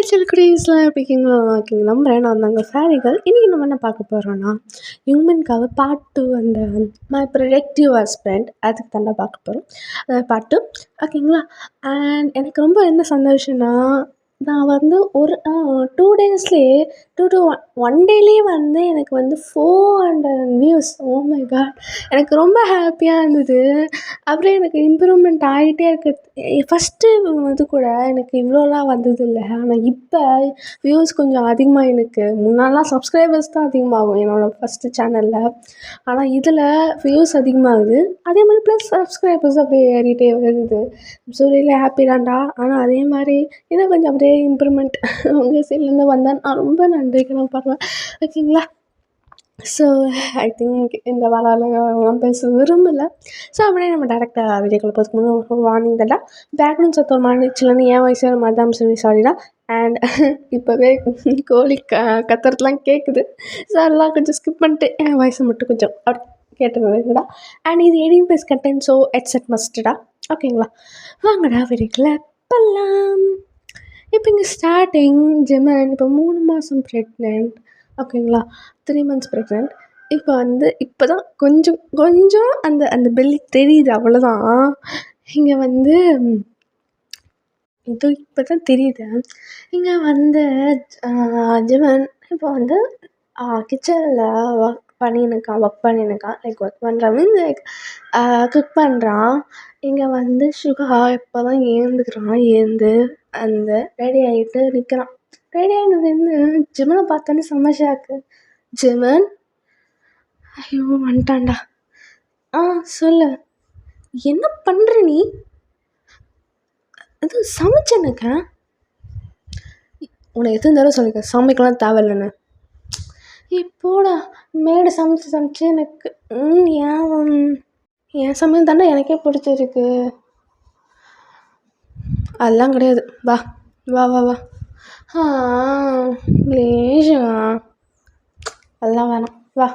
சில்குடீஸ்லாம் எப்படிங்களா இருக்கீங்க நம்புறேன். நான் தாங்க சாரிகள். இன்றைக்கி நம்ம என்ன பார்க்க போகிறோன்னா, ஹியூமன்காக பார்ட் 2 அந்த மை ப்ரொடக்டிவ் ஹஸ்பண்ட் அதுக்கு தாண்டா பார்க்க போகிறோம். பார்ட் 2 ஓகேங்களா. அண்ட் எனக்கு ரொம்ப என்ன சந்தோஷம்னா, நான் வந்து ஒரு 2 டேஸ்லேயே 2 to 1 டேலேயே வந்து எனக்கு வந்து 400 வியூஸ். Oh my God! எனக்கு ரொம்ப ஹாப்பியாக இருந்தது. அப்புறம் எனக்கு இம்ப்ரூவ்மெண்ட் ஆகிட்டே இருக்குது. ஃபஸ்ட்டு இது கூட எனக்கு இவ்வளோலாம் வந்ததில்ல. ஆனால் இப்போ வியூஸ் கொஞ்சம் அதிகமாக எனக்கு முன்னாடிலாம் சப்ஸ்கிரைபர்ஸ் தான் அதிகமாகும் என்னோடய ஃபஸ்ட்டு சேனலில். ஆனால் இதில் வியூஸ் அதிகமாகுது. அதே மாதிரி ப்ளஸ் சப்ஸ்கிரைபர்ஸ் அப்படியே ஏறிட்டே வருது. ஸோ ரியலி ஹாப்பி தான்டா. ஆனால் அதே மாதிரி இன்னும் கொஞ்சம் அப்படியே இம்ப்ரூவ்மெண்ட் உங்கள் சைட்லேருந்து வந்தால் நான் ரொம்ப நன்றிக்கு நான் பண்ணுவேன். ஓகேங்களா. ஸோ ஐ திங்க் இந்த வாரம் பேச விரும்பலை. ஸோ அப்படியே நம்ம டேரெக்டாக வீடியோக்குள்ளே போகிறதுக்கு முன்னாடி வார்னிங் தான்டா. பேக்ரவுண்ட் சத்தம் மாறிடுச்சுலன்னு என் வயசு மதாம் சொல்லி சாரிடா. அண்ட் இப்போவே கோழி கத்துறதுலாம் கேட்குது. ஸோ அதெல்லாம் கொஞ்சம் ஸ்கிப் பண்ணிட்டு என் வயசை மட்டும் கொஞ்சம் அப்படி கேட்டுருவேங்கடா. அண்ட் இது 18+ கண்டென்ட். So headset மஸ்ட்டுடா. ஓகேங்களா. வாங்கடா வீடியோக்குள்ளே போகலாம். இப்போ இங்கே ஸ்டார்டிங் ஜெமன் இப்போ 3 மாதம் ப்ரெக்னென்ட். ஓகேங்களா. 3 months ப்ரெக்னென்ட். இப்போ வந்து இப்போ தான் கொஞ்சம் கொஞ்சம் அந்த அந்த பெல்லி தெரியுது, அவ்வளோதான். இங்கே வந்து இது இப்போ தான் தெரியுது. இங்கே வந்து ஜெமன் இப்போ வந்து கிச்சனில் ஒர்க் பண்ணியிருக்கான். லைக் ஒர்க் பண்ணுறான் மீன்ஸ் லைக் குக் பண்ணுறான். இங்கே வந்து சுகா இப்போ தான் ஏந்து அந்த ரெடி ஆகிட்டு நிற்கிறான். ரெடி ஆகினதுலேருந்து ஜெமனை பார்த்தோன்னே செம்ம ஷாக்கு. ஜெமன், ஐயோ வந்துட்டான்டா. சொல்லு, என்ன பண்ணுற நீ? அது சமைச்சனுக்க உன்னை எத்தனை தடவை சொல்லிக்க சமைக்கலாம் தேவையில்லைன்னு. இப்போடா மேடை சமைச்சு எனக்கு என் சமையல் தாண்டா எனக்கே பிடிச்சிருக்கு. அதெல்லாம் கிடையாது. வா வா வா வா ப்ளீஸா, அதெல்லாம் வேணாம். வா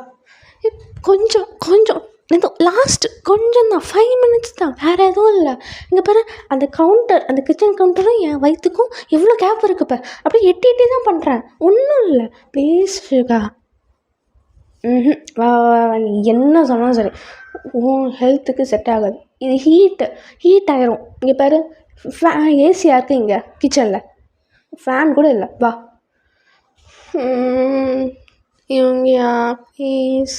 கொஞ்சம் கொஞ்சம் இந்த லாஸ்ட் கொஞ்சம் தான், 5 minutes தான், வேறு எதுவும் இல்லை. இங்கே பாரு, அந்த கவுண்டர், அந்த கிச்சன் கவுண்டரும் என் வயிற்றுக்கும் எவ்வளோ கேப் இருக்குது. இப்போ அப்படியே எட்டி தான் பண்ணுறேன். ஒன்றும் இல்லை. ப்ளீஸ் சுகா. வா வா வா, நீ என்ன சொன்னாலும் சரி, உன் ஹெல்த்துக்கு செட் ஆகாது. இது ஹீட் ஆயிரும். இங்கே பாரு, ஏசியாக இருக்குது இங்கே கிச்சனில், ஃபேன் கூட இல்லை. வா இவங்கயா ப்ளீஸ்,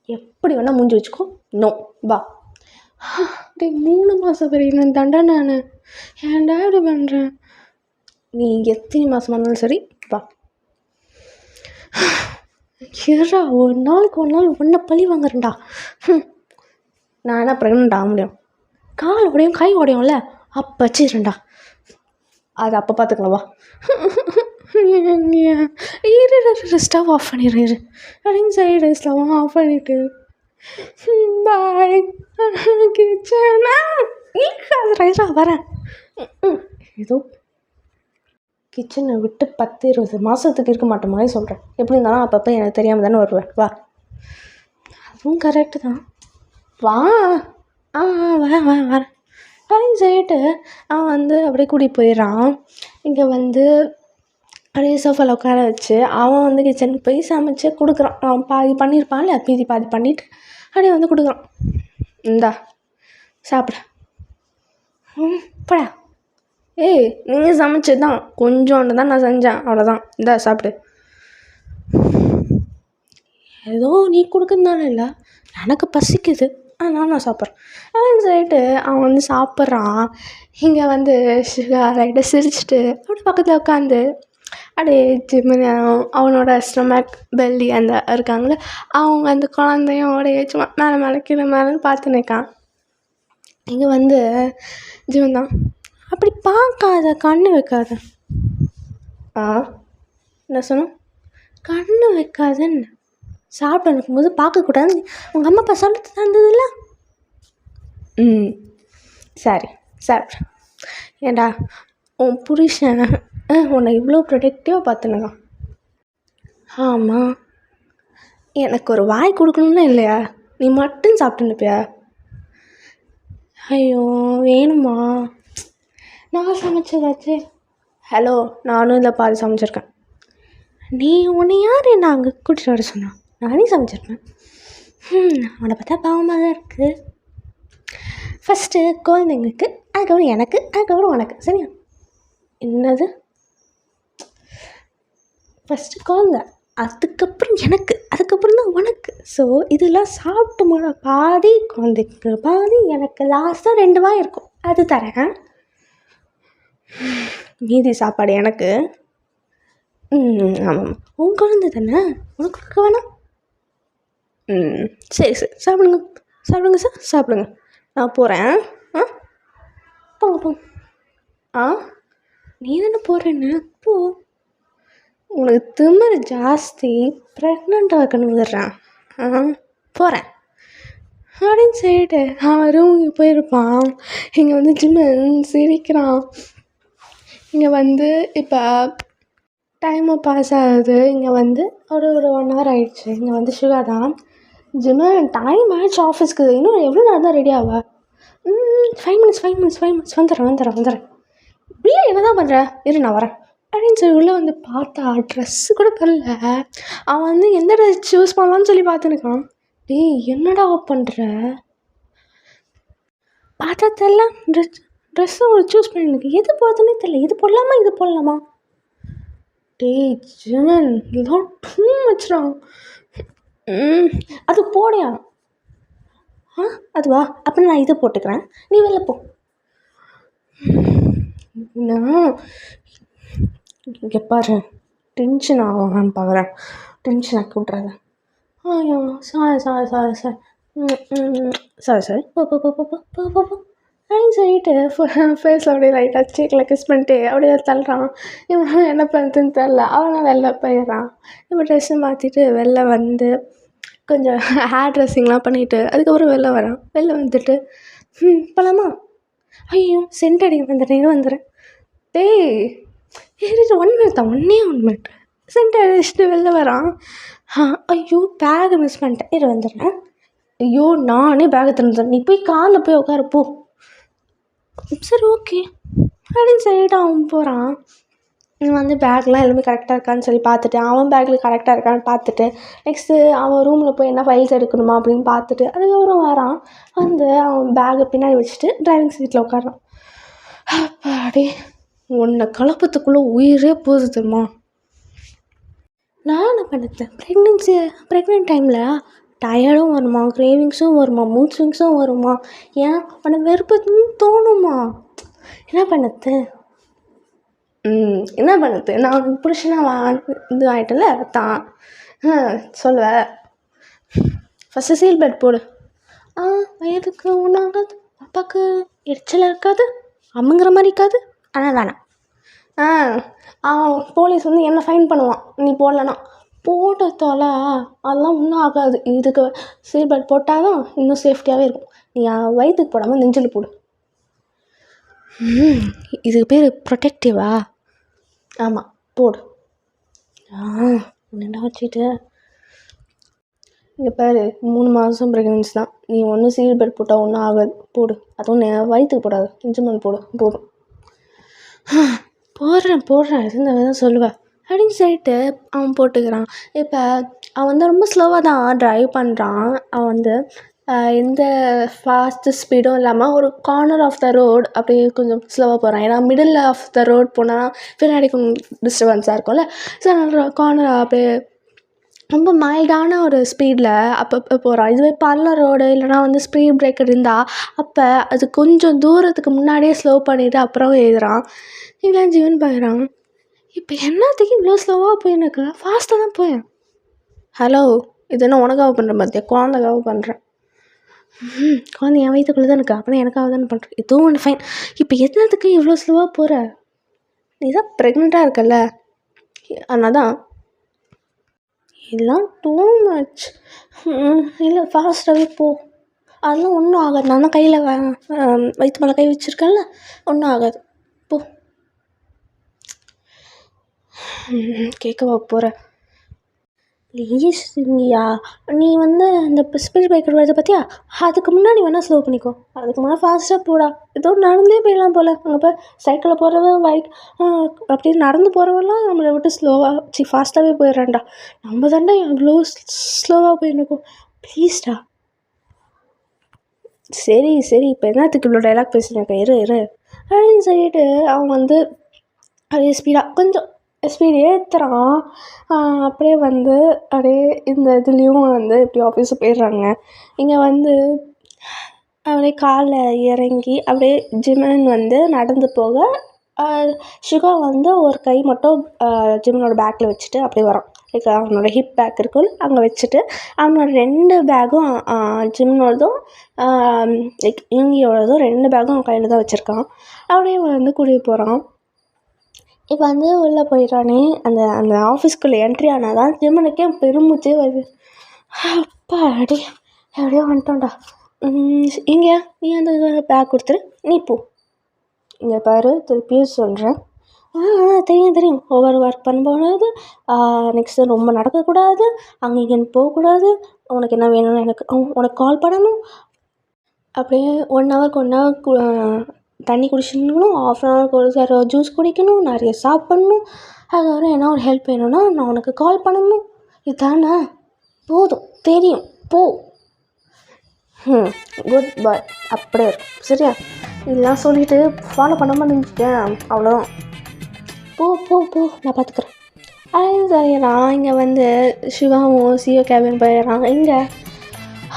எப்படி வேணால் மூஞ்சி வச்சுக்கோ. நோ வா. டே 3 மாதம் வரைக்கும் தாண்டா நான் ஏன்டா இப்படி பண்ணுறேன்? நீ எத்தனை மாதம் இருந்தாலும் சரி வா. ஏறா ஒரு நாள் ஒன்றை பழி வாங்குறேன்டா. நான் என்ன ப்ரெக்னென்ட் ஆக முடியும்? கால் உடையும் கை உடையும்ல, அப்போ வச்சுக்கிறேன்டா. அது அப்போ பார்த்துக்கலாம். வா ஸ்டவ் ஆஃப் பண்ணிடுறேன். அப்படின்னு சைடு ஸ்டவ் ஆஃப் பண்ணிவிட்டு பாய் கிச்சனா ரைஸா வரேன். ஏதோ கிச்சனை விட்டு 10-20 மாதத்துக்கு இருக்க மாட்டேன் மாதிரி சொல்கிறேன். எப்படி இருந்தாலும் அப்பப்போ எனக்கு தெரியாமல் தானே வருவேன். வா, அதுவும் கரெக்டு தான். வா வரேன் அப்படின்னு சொல்லிட்டு அவன் வந்து அப்படியே கூட்டிகிட்டு போயிடுறான். இங்கே வந்து அப்படியே சோஃபாவில் உட்கார வச்சு அவன் வந்து கிச்சனுக்கு போய் சமைச்சு கொடுக்குறான். அவன் பாதி பண்ணியிருப்பான்ல, பாதி பண்ணிவிட்டு அப்படியே வந்து கொடுக்குறான். இந்தா சாப்பிட. போடா. ஏய், நீங்கள் சமைச்சது தான், கொஞ்சோண்டு தான் நான் செஞ்சேன், அவ்வளோதான். இந்தா சாப்பிடு. ஏதோ நீ கொடுக்குறதுனால இல்லை, எனக்கு பசிக்குது, அதனால் நான் சாப்பிட்றேன் அப்படின்னு சொல்லிட்டு அவன் வந்து சாப்பிட்றான். இங்கே வந்து லைட்டாக சிரிச்சுட்டு அப்படி பக்கத்தில் உட்காந்து அப்படியே அவனோட ஸ்டொமக் பெல்லி அந்த இருக்காங்களே, அவங்க அந்த குழந்தையும் அப்படியே சும்மா மேலே கீழே மேலேன்னு பார்த்து நிற்கான். இங்கே வந்து ஜீவன் தான், அப்படி பார்க்காத, கண்ணு வைக்காத. என்ன சொன்னோம்? கண்ணு வைக்காதன்னு சாப்பிட்டு இருக்கும்போது பார்க்கக்கூடாது. உங்கள் அம்மா அப்பா சொல்லி தந்ததில்ல? சரி சாப்பிட்றேன். ஏண்டா உன் புருஷன் உன்னை இவ்வளோ ப்ரொடக்டிவாக பார்த்துனுங்க. ஆமாம், எனக்கு ஒரு வாய் கொடுக்கணும்னா இல்லையா? நீ மட்டும் சாப்பிட்டுன்னுப்பியா? ஐயோ வேணுமா? நான் சமைச்சதாச்சு. ஹலோ, நானும் இதில் பாதி சமைச்சிருக்கேன். நீ உன்னை யார் என்ன அங்கே கூட்டிகிட்டு வர சொன்னா? நானே சமைச்சிருப்பேன். அவனை பார்த்தா பாவமாக தான் இருக்குது. ஃபஸ்ட்டு குழந்தைங்களுக்கு, அதுக்கப்புறம் எனக்கு, அதுக்கப்புறம் உனக்கு. சரியா? என்னது? ஃபஸ்ட்டு குழந்த, அதுக்கப்புறம் எனக்கு, அதுக்கப்புறம் தான் உனக்கு. ஸோ இதெல்லாம் சாப்பிட்டு பாதி குழந்தைக்கு, பாதி எனக்கு, லாஸ்ட்டாக 2 வாய் இருக்கும், அது தரேன். மீதி சாப்பாடு எனக்கு. ஆமாம், உன் குழந்தை தானே, உனக்கு கொடுக்க வேணாம். சரி சரி, சாப்பிடுங்க சாப்பிடுங்க சார், சாப்பிடுங்க. நான் போகிறேன். போங்க போங்க. நீ தானே போகிறேன்னு போ. உனக்கு திமிரு ஜாஸ்தி, ப்ரெக்னெண்ட்டாக இருக்கணும் விடுறேன். போகிறேன் அப்படின்னு சொல்லிட்டு அவன் ரூமுக்கு போயிருப்பான். இங்கே வந்து ஜிம்மு சிரிக்கிறான். இங்கே இப்போ டைமு பாஸ் ஆகுது. இங்கே ஒரு 1 ஹவர் ஆகிடுச்சு. இங்கே சுகா தான், ஜிம்மு டைம் ஆகிடுச்சு ஆஃபீஸ்க்கு, இன்னும் எவ்வளோ நேரம் தான் ரெடி ஆவா? 5 மினிட்ஸ் வந்துடுறேன். இல்லை என்ன தான் பண்ணுற, இரு நான் வரேன் அப்படின்னு சொல்லி உள்ளே பார்த்தா ட்ரெஸ்ஸு கூட பரல. அவன் எந்த ட்ரெஸ் சூஸ் பண்ணலான்னு சொல்லி பார்த்துருக்கான். டேய் என்னடா பண்ணுற, பார்த்தா தெரியல, ட்ரெஸ்ஸை சூஸ் பண்ணிருக்கு, எது பார்த்தோன்னே தெரியல, இது போடலாமா? டேய் ஜனன், இதெல்லாம் டூ மச்றான். அது போடையா? அதுவா? அப்போ நான் இதை போட்டுக்கிறேன், நீ வெளில போ. இங்கே பாரு, டென்ஷன் ஆகான்னு பார்க்குறேன், டென்ஷன் ஆக்கி விட்றாத. ஐயோ சாரி போ அப்படின்னு சொல்லிட்டு ஃபேஸில் அப்படியே லைட்டாக சீக்கில் கிஸ் பண்ணிட்டு அப்படியே தள்ளுறான். இவன் என்ன பண்ணுறதுன்னு தெரில. அவனை வெளில போயிடுறான். இப்போ ட்ரெஸ்ஸு மாற்றிட்டு வெளில கொஞ்சம் ஹேர் ட்ரெஸ்ஸிங்லாம் பண்ணிவிட்டு அதுக்கப்புறம் வெளில வரான். வெளில வந்துட்டு போகலாமா? ஐயோ சென்ட் அடிக்க வந்துடுறேன். டேய் 1 மினிட் தான், 1 மினிட். சென்ட் அடிச்சுட்டு வெளில வரான். ஐயோ பேகை மிஸ் பண்ணிட்டேன், வந்துடுறேன். ஐயோ நானே பேகை திறந்துட்டேன், நீ போய் காரில் போய் உட்காரப்போ. சரி ஓகே அப்படின்னு சொல்லிட்டு அவன் போகிறான். இவன் பேக்லாம் எல்லாமே கரெக்டாக இருக்கான்னு சொல்லி பார்த்துட்டு, அவன் பேக்கில் கரெக்டாக இருக்கான்னு பார்த்துட்டு, நெக்ஸ்ட்டு அவன் ரூமில் போய் என்ன ஃபைல்ஸ் எடுக்கணுமா அப்படின்னு பார்த்துட்டு அதுக்கப்புறம் வரான். அவன் பேக்கை பின்னாடி வச்சுட்டு டிரைவிங் சீட்டில் உட்காரான். அப்பாடி, உன்னை கலப்பத்துக்குள்ளே உயிரே போகுது தெரியுமா. நான் என்ன பண்ணேன், ப்ரெக்னென்ட் டைமில் டயர்டும் வருமா, கிரேவிங்ஸும் வருமா, மூட் ஸ்விங்ஸும் வருமா, ஏன் உன்னை வெறுப்புன்னு தோணுமா? என்ன பண்ணது நான் உனக்கு புருஷனா இது ஆகிட்டல தான் சொல்லுவேன். ஃபஸ்ட்டு சீல் பெல்ட் போடு. வயதுக்கு ஒன்றாகாது, அப்பாவுக்கு எரிச்சலாக இருக்காது, அம்முங்கிற மாதிரி இருக்காது, ஆனால் வேணாம். போலீஸ் என்ன ஃபைன் பண்ணுவான் நீ போடலன்னா. போட்ட தொலை, அதெல்லாம் ஒன்றும் ஆகாது. இதுக்கு சீட் பெல்ட் போட்டால் தான் இன்னும் சேஃப்டியாகவே இருக்கும். நீ வயிற்றுக்கு போடாமல் நெஞ்சில் போடு. இதுக்கு பேர் ப்ரொடெக்டிவா? ஆமாம் போடு. என்னடா வச்சுட்டு இங்கே பாரு, 3 மாதம் ப்ரெக்னன்சி தான். நீ ஒன்றும் சீட் பெல்ட் போட்டால் ஒன்றும் ஆகாது, போடு. அதுவும் வயிற்றுக்கு போடாது, நெஞ்சு மேல் போடு, போதும். போடுறேன் இருந்தால் தான் சொல்லுவேன் அப்படின்னு சொல்லிட்டு அவன் போட்டுக்கிறான். இப்போ அவன் ரொம்ப ஸ்லோவாக தான் ட்ரைவ் பண்ணுறான். அவன் எந்த ஃபாஸ்ட்டு ஸ்பீடும் இல்லாமல் ஒரு கார்னர் ஆஃப் த ரோடு அப்படியே கொஞ்சம் ஸ்லோவாக போகிறான். ஏன்னா மிடில் ஆஃப் த ரோட் போனால் பின்னாடி கொஞ்சம் டிஸ்டர்பன்ஸாக இருக்கும்ல. ஸோ கார்னர் அப்படியே ரொம்ப மைல்டான ஒரு ஸ்பீடில் அப்பப்போ போகிறான். இதுவே பள்ள ரோடு இல்லைனா ஸ்பீட் பிரேக்கர் இருந்தால் அப்போ அது கொஞ்சம் தூரத்துக்கு முன்னாடியே ஸ்லோ பண்ணிவிட்டு அப்புறம் எழுதுறான். இதெல்லாம் ஜீவன் பார்க்குறான். இப்போ என்னத்துக்கு இவ்வளோ ஸ்லோவாக போயிருக்கு, ஃபாஸ்ட்டாக தான் போயேன். ஹலோ, இது என்ன உனக்காக பண்ணுறேன் பார்த்தியா, குழந்தைக்காக பண்ணுறேன். குழந்தை என் வயிற்றுக்குள்ளே தான் இருக்குது, அப்புறம் எனக்காக தானே பண்ணுறேன். இதுவும் ஒன்று ஃபைன். இப்போ என்னத்துக்கு இவ்வளோ ஸ்லோவாக போகிற, நீ தான் ப்ரெக்னெண்ட்டாக இருக்கல்ல, அதனால் தான். எல்லாம் டூ மச். இல்லை ஃபாஸ்ட்டாகவே போ, அதெல்லாம் ஒன்றும் ஆகாது. நான் தான் கையில் வயிற்று மேலே கை வச்சுருக்கேன்ல, ஒன்றும் ஆகாது, போ. கேட்கவா போகிற? ப்ளீஸ் இங்கயா, நீ வந்து அந்த ஸ்பீட் பிரேக்கர் வருது பார்த்தியா, அதுக்கு முன்னாடி வேணால் ஸ்லோ பண்ணிக்கோ. அதுக்கு முன்னாடி ஃபாஸ்ட்டாக போடா. ஏதோ நடந்தே போயிடலாம் போல். அங்கே போய் சைக்கிளில் போகிறவன் பைக் அப்படியே நடந்து போகிறவெல்லாம் நம்மளை விட்டு ஸ்லோவாக ஃபாஸ்ட்டாகவே போயிடுறான்டா. நம்ம தாண்டா இவ்வளோ ஸ்லோவாக போயிருக்கோம். ப்ளீஸ்டா. சரி சரி, இப்போ என்னத்துக்கு இவ்வளோ டைலாக் பேசுனாக்கா, இரு அப்படின்னு சொல்லிட்டு அவன் வந்து அப்படியே ஸ்பீடாக கொஞ்சம் ஸ்பீடு ஏற்றுறான். அப்படியே வந்து அப்படியே இந்த இதுலேயும் வந்து இப்படி ஆஃபீஸுக்கு போயிடுறாங்க. இங்கே வந்து அப்படியே காலில் இறங்கி அப்படியே ஜிமன் வந்து நடந்து போக, சுகா வந்து ஒரு கை மட்டும் ஜிமனோட பேக்கில் வச்சுட்டு அப்படியே வரான். லைக் அவனோட ஹிப் பேக் இருக்குன்னு அங்கே வச்சுட்டு அவனோட 2 பேக்கும் ஜிம்னோடதும் லைக் இவங்கியோடதும் 2 பேக்கும் அவன் கையில் தான் வச்சுருக்கான். அப்படியே வந்து கூட்டிகிட்டு போகிறான். இப்போ வந்து உள்ளே போயிடுறானே, அந்த அந்த ஆஃபீஸ்க்குள்ளே என்ட்ரி ஆனால் தான் ஜிம்மனுக்கே பெருமூச்சே வருது. அப்பா அடி எப்படியோ வந்துட்டோம்டா. இங்கே நீ அந்த பேக் கொடுத்துரு, நீ போ. இங்கே பாரு, திருப்பியும் சொல்கிறேன். தெரியும் ஒவ்வொரு ஒர்க் பண்ணும்போது நெக்ஸ்ட்டு ரொம்ப நடக்கக்கூடாது, அங்கே இங்கேன்னு போகக்கூடாது, உனக்கு என்ன வேணும்னு எனக்கு உனக்கு கால் பண்ணணும். அப்படியே 1 ஹவருக்கு 1 ஹவர் தண்ணி குடிச்சிக்கணும், 1/2 ஹவருக்கு ஒரு தடவை ஜூஸ் குடிக்கணும், நிறைய சாப்பிட்ணும். அதுக்கப்புறம் என்ன ஒரு ஹெல்ப் வேணும்னா நான் உனக்கு கால் பண்ணணும். இதுதானே போதும், தெரியும், போ. குட் பாய். அப்படியே சரியா? இதெல்லாம் சொல்லிவிட்டு ஃபாலோ பண்ணாமல் நினச்சிட்டேன், அவ்வளோதான். போ போ போ, நான் பார்த்துக்குறேன். அது சரியான். இங்கே வந்து சுகாவும் சிஓ கேபின் போயிடுறான். இங்கே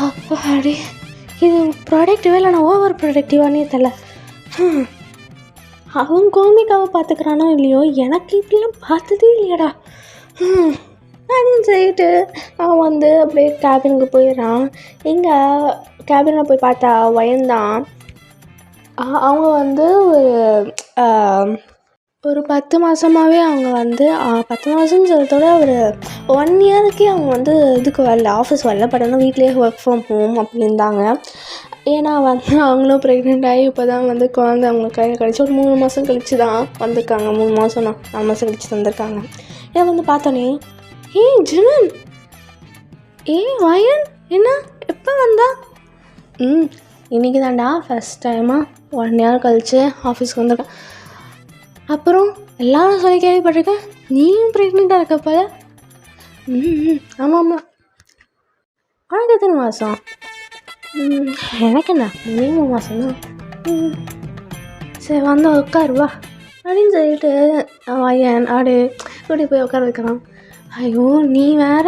அப்பாடி இது ப்ராடக்டிவாக இல்லை, நான் ஓவர் ப்ரொடக்டிவானே தெரில. அவன் கோமிக்காவை பார்த்துக்கிறானோ இல்லையோ, எனக்கு இப்படிலாம் பார்த்ததே இல்லையடா. அப்படின்னு சொல்லிட்டு அவன் வந்து அப்படியே கேபினுக்கு போயிடுறான். இங்கே கேபினில் போய் பார்த்தா வயந்தான். அவங்க வந்து ஒரு 10 மாதமாகவே அவங்க வந்து 10 மாதம்னு சொல்கிறதோட ஒரு 1 இயருக்கே அவங்க வந்து இதுக்கு வரல, ஆஃபீஸ் வரல. பட் ஆனால் வீட்லேயே ஒர்க் ஃப்ரம் ஹோம் அப்படி இருந்தாங்க. ஏன்னா வந்து அவங்களும் ப்ரெக்னென்ட் ஆகி இப்போ தான் வந்து குழந்தை அவங்களுக்கு கையில் கழிச்சு ஒரு 3 மாதம் கழிச்சு தான் வந்திருக்காங்க. 3 மாதம் 4 மாதம் கழிச்சு வந்திருக்காங்க. இதை வந்து பார்த்தோன்னே, ஜிமன், வயன் என்ன எப்போ வந்தா? இன்றைக்கி தான்டா ஃபஸ்ட் டைமாக 1 இயர் கழிச்சு ஆஃபீஸ்க்கு வந்திருக்கேன். அப்புறம் எல்லாரும் சொல்லி கேள்விப்பட்டிருக்கேன், நீயும் ப்ரெக்னெண்ட்டாக இருக்க போல. ஆமாம். உனக்கு எத்தனை மாதம்? எனக்கு என்ன 3 மாதம்தான். சரி வந்து உட்காருவா அப்படின்னு சொல்லிட்டு வயன் ஆடு கூட்டி போய் உட்கார வைக்கிறான். ஐயோ நீ வேற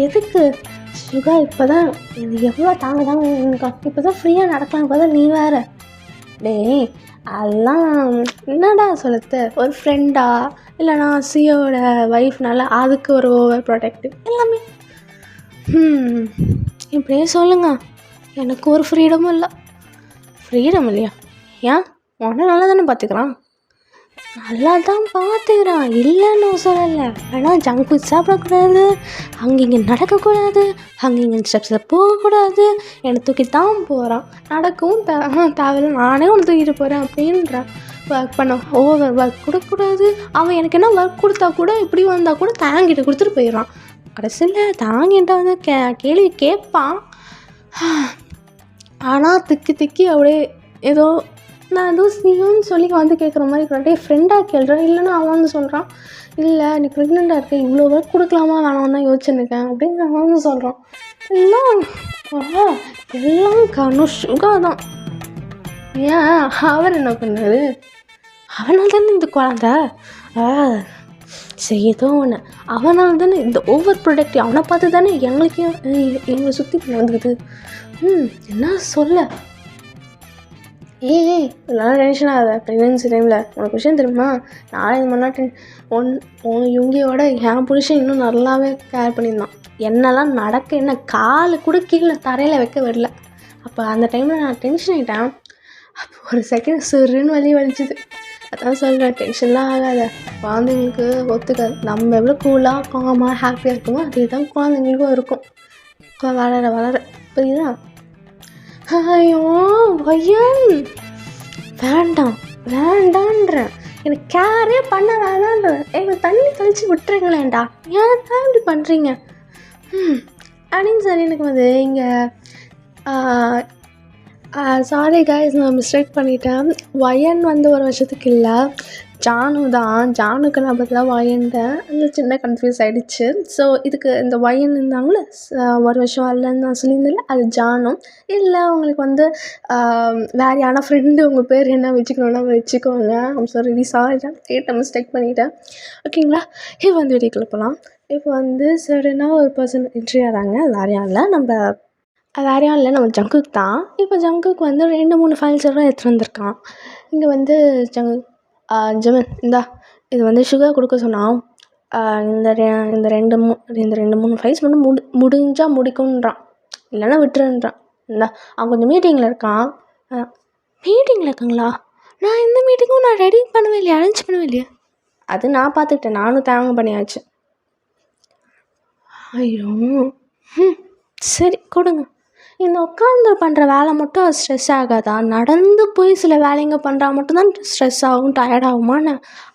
எதுக்கு சுகா, இப்போ தான் எனக்கு எவ்வளோ தாங்க எனக்கு இப்போ தான் ஃப்ரீயாக நடக்கலான்னு பார்த்தா நீ வேற. டேய் அதெல்லாம் என்னடா சொல்லுது, ஒரு ஃப்ரெண்டா இல்லைனா சியோட ஒய்ஃப்னால அதுக்கு ஒரு ஓவர் ப்ரொடெக்டிவ் எல்லாமே. இப்படியே சொல்லுங்க, எனக்கு ஒரு ஃப்ரீடமும் இல்லை. ஃப்ரீடம் இல்லையா? ஏன் உன்னை நல்லா தானே பார்த்துக்கிறான்? நல்லா தான் பார்த்துக்கிறான், இல்லைன்னு சொல்லலை. ஆனால் ஜங்க் ஃபுட் சாப்பிடக்கூடாது, அங்கே இங்கே நடக்கக்கூடாது, அங்கே இங்கே ஸ்டெப்ஸில் போகக்கூடாது, என்னை தூக்கி தான் போகிறான். நடக்கவும் தேவையில்லை, நானே ஒன்று தூக்கிட்டு போகிறேன் அப்படின்றான். ஒர்க் பண்ண ஓவர் ஒர்க் கொடுக்கக்கூடாது. அவன் எனக்கு என்ன ஒர்க் கொடுத்தா கூட இப்படி வந்தால் கூட தாங்கிட்ட கொடுத்துட்டு போயிடுறான். கடைசியில் தாங்கிட்ட வந்து கேள்வி கேட்பான். ஆனால் திக்கி அப்படியே ஏதோ நான் ஏதோ சியோன்னு சொல்லி வந்து கேட்குற மாதிரி இருக்கிறான்டே, ஃப்ரெண்டாக கேள்றேன். இல்லைன்னா அவன் வந்து சொல்கிறான், இல்லை நீ ப்ரெக்னெண்ட்டாக இருக்க, இவ்வளோ ஒர்க் கொடுக்கலாமா வேணாம் தான் யோசிச்சுருக்கேன் அப்படின்னு அவன் வந்து சொல்கிறான். எல்லாம் காரணம் சுகா தான். ஏன் அவர் என்ன பண்ணாரு? அவனால் தானே இந்த குழந்தை செய்யதோ ஒன்று, அவனால் தானே இந்த ஓவர் ப்ரொடக்டிவ், அவனை பார்த்து தானே எங்களை சுற்றி நடந்துக்குது. என்ன சொல்ல? இதெல்லாம் டென்ஷன் ஆகுது ப்ரெக்னென்சி டைமில். உனக்கு விஷயம் தெரியுமா, நாளை இந்த மாதிரிலாம் இவங்கியோட என் புருஷன் இன்னும் நல்லாவே கேர் பண்ணியிருந்தான். என்னெல்லாம் நடக்க என்ன காலு கூட கீழே தரையில் வைக்க வரல. அப்போ அந்த டைமில் நான் டென்ஷன் ஆகிட்டேன். அப்போ ஒரு செகண்ட் சிறுன்னு வலிச்சுது. அதான் சொல்கிறேன், டென்ஷன்லாம் ஆகாத, குழந்தைங்களுக்கு ஒத்துக்காது. நம்ம எவ்வளோ கூலாக காமாக ஹாப்பியாக இருக்குமோ அதே தான் குழந்தைங்களுக்கும் இருக்கும் வளர. புரியுதா? ஐயோ வயன் வேண்டான்ற, எனக்கு கேரே பண்ண வேணான்ற, எனக்கு தண்ணி தெளித்து விட்டுருங்களேன்டா. ஏன் தான் இப்படி பண்ணுறீங்க? அப்படின்னு சொல்லி எனக்கு வந்து இங்கே சாரி கைஸ், நான் மிஸ்டேக் பண்ணிட்டேன். ஒயன் வந்து ஒரு வருஷத்துக்கு இல்லை, ஜானு தான். ஜானுக்கு நான் பதிலாக ஒயன்ட்டேன். அந்த சின்ன கன்ஃபியூஸ் ஆகிடுச்சு. ஸோ இதுக்கு இந்த ஒயன் இருந்தாங்களே ஒரு வருஷம் வரலன்னு நான் சொல்லியிருந்தேன்ல, அது ஜானு. இல்லை உங்களுக்கு வந்து வேறு யாரா ஃப்ரெண்டு உங்கள் பேர் என்ன வச்சுக்கணுன்னா வச்சுக்கோங்க. ஐம் ஸோ ரியலி சாரி தான், கேட்டேன், மிஸ்டேக் பண்ணிட்டேன். ஓகேங்களா? இப்போ வந்து வீடியோக்குள்ளே போகலாம். இப்போ வந்து சடனாக ஒரு பர்சன் என்ட்ரி ஆகிறாங்க. வேறு யாரும் இல்லை, வேறு யாரும் இல்லை, நம்ம ஜங்குக் தான். இப்போ ஜங்குக் வந்து 2-3 ஃபைல்ஸ் எல்லாம் எடுத்துகிட்டு வந்திருக்கான். இங்கே வந்து ஜிமின் இந்தா, இது வந்து சுகர் கொடுக்க சொன்னான். இந்த 2-3 ஃபைல்ஸ் மட்டும் முடிஞ்சால் முடிக்கும்ன்றான், இல்லைன்னா விட்டுருன்றான். இந்தா, அவன் கொஞ்சம் மீட்டிங்கில் இருக்கான். மீட்டிங்கில் இருக்காங்களா? நான் எந்த மீட்டிங்கும் நான் ரெடி பண்ணவே இல்லையா, அரேஞ்ச் பண்ணவே இல்லையா? அது நான் பார்த்துக்கிட்டேன், நானும் தேவை பண்ணியாச்சு. ஐயோ, சரி கொடுங்க. இந்த உட்காந்து பண்ணுற வேலை மட்டும் அது ஸ்ட்ரெஸ் ஆகாதா? நடந்து போய் சில வேலைங்க பண்ணுறா மட்டும்தான் ஸ்ட்ரெஸ் ஆகும், டயர்ட் ஆகுமான்னு.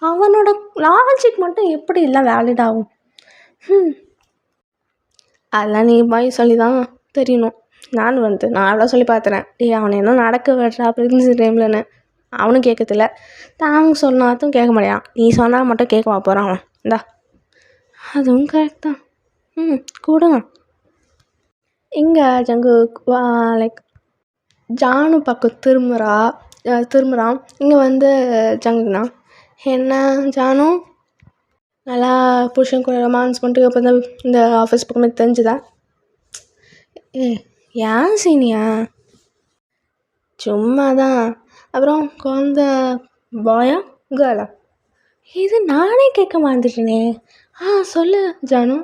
அவனோட லாஜிக் மட்டும் எப்படி இல்லை வேலிட் ஆகும்? அதெல்லாம் நீ போய் சொல்லி தான் தெரியணும். நான் எவ்வளோ சொல்லி பார்த்துறேன், அவனை என்ன நடக்க விடுறா ப்ரெக்னன்சி டைம்லன்னு. அவனும் கேட்கறதில்ல, தாங்க சொன்னாலும் கேட்க மாட்டான். நீ சொன்னால் மட்டும் கேட்கவா போகிறான் அவன்? இந்தா, அதுவும் கரெக்ட் தான். கொடுங்க. இங்கே ஜங்குக் லைக் ஜானு பக்கம் திரும்புகிறான். இங்கே வந்து ஜங்குக்னா, என்ன ஜானு நல்லா புருஷன் கூட ரொமான்ஸ் பண்ணிட்டு அப்போ தான் இந்த ஆஃபீஸ் பக்கமே தெரிஞ்சுதா? ஏன் சீனியா? சும்மா தான். அப்புறம் குழந்த பாயா கேர்ளா? இது நானே கேட்க மாட்டேனே. சொல்லு ஜானு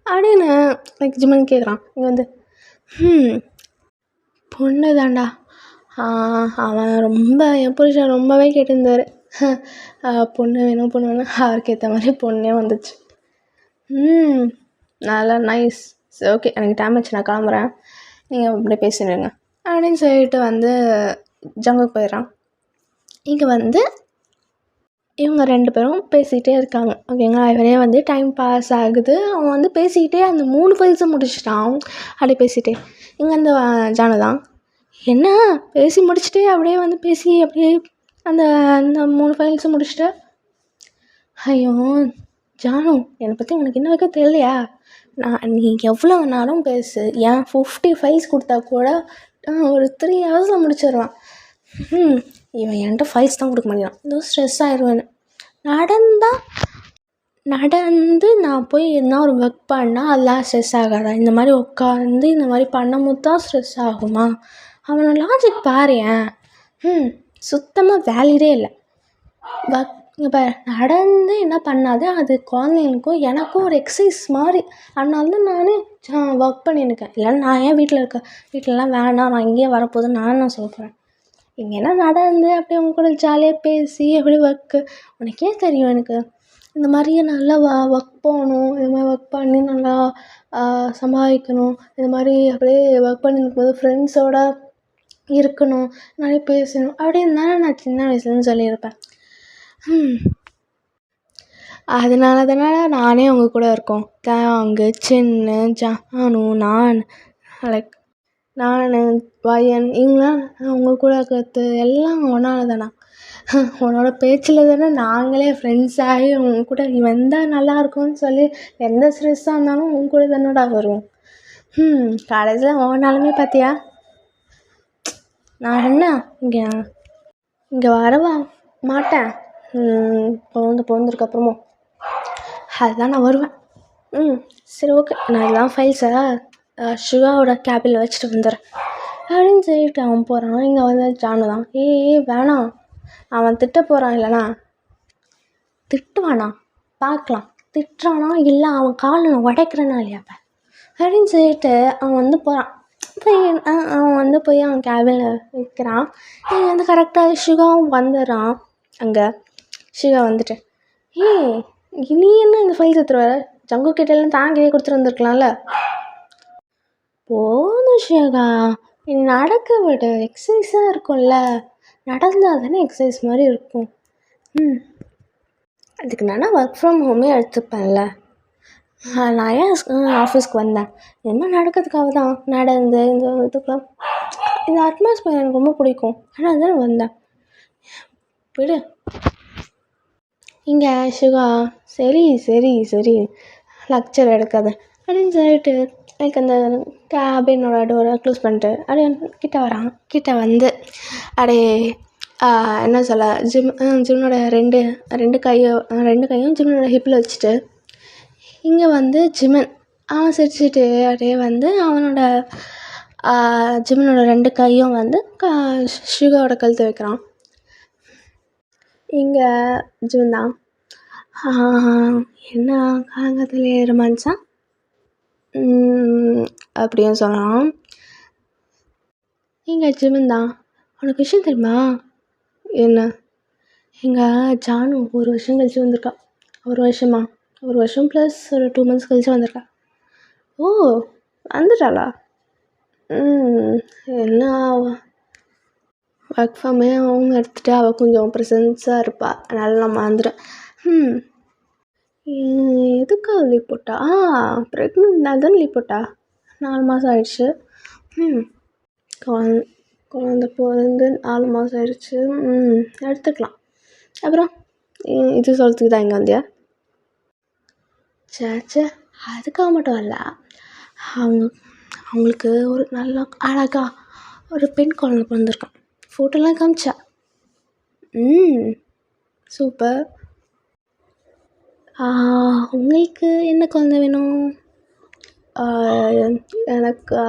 அப்படின்னு லைக் ஜிமன் கேட்குறான். இங்கே வந்து பொண்ணு தாண்டா. அவன் என் புருஷன் ரொம்பவே கேட்டிருந்தார், பொண்ணு வேணும் பொண்ணு வேணும். அவருக்கு ஏற்ற மாதிரி பொண்ணே வந்துச்சு. நல்லா நைஸ். சரி ஓகே, எனக்கு டைம் ஆச்சு, நான் கிளம்புறேன், நீங்கள் அப்படியே பேசிடுங்க அப்படின்னு சொல்லிட்டு வந்து ஜங்குக்கு போயிடுறான். இங்கே வந்து இவங்க 2 பேரும் பேசிக்கிட்டே இருக்காங்க. ஓகேங்களா? இவரே வந்து டைம் பாஸ் ஆகுது. அவன் வந்து பேசிக்கிட்டே அந்த 3 ஃபைல்ஸும் முடிச்சிட்டான். அப்படியே பேசிகிட்டே இங்கே அந்த ஜானு தான், என்ன பேசி முடிச்சுட்டு அப்படியே வந்து அப்படியே அந்த 3 ஃபைல்ஸும் முடிச்சுட்டு, ஐயோ ஜானு, என்னை பற்றி உனக்கு இன்ன வரைக்கும் தெரியலையா? நீ எவ்வளோ வேணாலும் பேசு, ஏன் 50 ஃபைல்ஸ் கொடுத்தா கூட ஒரு 3 ஹவர்ஸில் முடிச்சிடுவான். இவன் என்கிட்ட ஃபைல்ஸ் தான் கொடுக்க மாட்டேங்கிறான். இதுவும் ஸ்ட்ரெஸ் ஆயிடுவேன்னு. நடந்து நான் போய் என்ன ஒரு ஒர்க் பண்ணால் அதெல்லாம் ஸ்ட்ரெஸ் ஆகாதா? இந்த மாதிரி உட்காந்து இந்த மாதிரி பண்ணும்போது தான் ஸ்ட்ரெஸ் ஆகுமா? அவனோட லாஜிக் பாரேன். சுத்தமாக வேலிடே இல்லை. இப்போ நடந்து என்ன பண்ணாது, அது குழந்தைங்களுக்கும் எனக்கும் ஒரு எக்ஸசைஸ் மாதிரி. அதனால தான் நானே ஒர்க் பண்ணியிருக்கேன். இல்லைன்னா நான் ஏன் வீட்டிலலாம் வேணாம், நான் இங்கேயே வரப்போகுதுன்னு நான் சொல்கிறேன். இங்கேனா நடந்து அப்படியே அவங்க கூட ஜாலியாக பேசி அப்படியே உனக்கே தெரியும் எனக்கு இந்த மாதிரியே நல்லா ஒர்க் போகணும், இது மாதிரி ஒர்க் பண்ணி நல்லா சம்பாதிக்கணும், இது மாதிரி அப்படியே ஒர்க் பண்ணியிருக்கும்போது ஃப்ரெண்ட்ஸோடு இருக்கணும், நிறைய பேசணும் அப்படின்னு தானே நான் சின்ன வயசுலேருந்து சொல்லியிருப்பேன். அதனால நானே அவங்க கூட இருக்கோம். அங்கே சின்ன ஜானு நான் லைக் வயன் இவங்களாம் அவங்க கூட இருக்கிறது எல்லாம் ஒன்றால் தானா? உன்னோட பேச்சில் தானே நாங்களே ஃப்ரெண்ட்ஸ் ஆகி அவங்க கூட நீ வந்தால் நல்லாயிருக்கும்னு சொல்லி எந்த ஸ்ட்ரெஸ்ஸாக இருந்தாலும் உங்க கூட தானடா வருவோம். கடைசியில் ஒவ்வொன்றாலுமே பார்த்தியா, நான் என்ன இங்கே வரவா மாட்டேன். பிறந்ததுக்கப்புறமும் அதுதான் நான் வருவேன். சரி ஓகே, நான் இதெல்லாம் ஃபைல்ஸை சுகாவோட கேபில் வச்சுட்டு வந்துடுறேன் அப்படின்னு சொல்லிட்டு அவன் போகிறான். இங்கே வந்து ஜானு தான், வேணாம், அவன் திட்ட போகிறான், இல்லைனா திட்டுவானா பார்க்கலாம், திட்டுறானா இல்லை அவன் காலை நான் உடைக்கிறேன்னா இல்லையா அப்படின்னு சொல்லிட்டு அவன் வந்து போகிறான். அவன் வந்து போய் அவன் கேபினில் வைக்கிறான். இங்கே வந்து கரெக்டாக சுகாவும் வந்துடுறான். அங்கே சுகா வந்துட்டு, நீ என்ன இந்த ஃபைல்ஸ் எடுத்துகிட்டு வர? ஜங்கு கிட்டெல்லாம் தாங்கியே கொடுத்துட்டு வந்துருக்கலாம்ல. போதும் சுகா, நீ நடக்க விடு, எக்ஸசைஸாக இருக்கும்ல, நடந்தால் தானே எக்ஸசைஸ் மாதிரி இருக்கும். அதுக்கு நான் ஒர்க் ஃப்ரம் ஹோமே எடுத்துப்பேன்ல. நான் ஏன் ஆஃபீஸ்க்கு வந்தேன் என்ன நடக்கிறதுக்காக தான் நடந்து இந்த இதுக்கெலாம் இந்த அட்மாஸ்பியர் எனக்கு ரொம்ப பிடிக்கும். ஆனால் அதுதான் வந்தேன் விடு. இங்கே சிவா சரி சரி சரி லெக்சர் எடுக்காது அப்படின்னு சொல்லிட்டு எனக்கு அந்த கேபினோட டோரை க்ளோஸ் பண்ணிட்டு அப்படியே கிட்ட வரான். கிட்ட வந்து அப்படியே என்ன சொல்ல ஜிம்னோட ரெண்டு ரெண்டு கையும் ஜிம்னோட ஹிப்பில் வச்சுட்டு இங்கே வந்து ஜிமன் அவன் சிரிச்சுட்டு அப்படியே வந்து அவனோட ஜிமனோட 2 கையும் வந்து ஷுகாவோட கழுத்து வைக்கிறான். இங்கே ஜிமன் தான் என்ன காலங்கத்திலே ரொமான்ஸா அப்படின்னு சொல்லலாம். இங்கே ஜிமன் தான் உனக்கு விஷயம் தெரியுமா? என்ன? எங்கள் ஜானு 1 வருஷம் கழிச்சு வந்திருக்கா. 1 வருஷம் ப்ளஸ் ஒரு 2 months கழிச்சு வந்திருக்கா. ஓ வந்துட்டாளா? என்ன ஒர்க் ஃப்ரமே அவங்க எடுத்துகிட்டு அவள் கொஞ்சம் ப்ரெசன்ஸாக இருப்பாள். அதனால் நான் மறந்துட்டேன். எதுக்காக லீவ் போட்டா? ப்ரெக்னென்ட்னால தான் லீவ் போட்டா. 4 மாதம் ஆயிடுச்சு. குழந்த பிறந்து 4 மாதம் ஆயிடுச்சு. எடுத்துக்கலாம். அப்புறம் இது சொல்கிறதுக்கு தான் இங்கே வந்தியா? சே அதுக்காக மட்டும் வரல. அவங்களுக்கு ஒரு நல்ல அழகா ஒரு பெண் குழந்தை பிறந்திருக்கான். ஃபோட்டோலாம் காமிச்சா. சூப்பர். உங்களுக்கு என்ன குழந்தை வேணும்? எனக்கா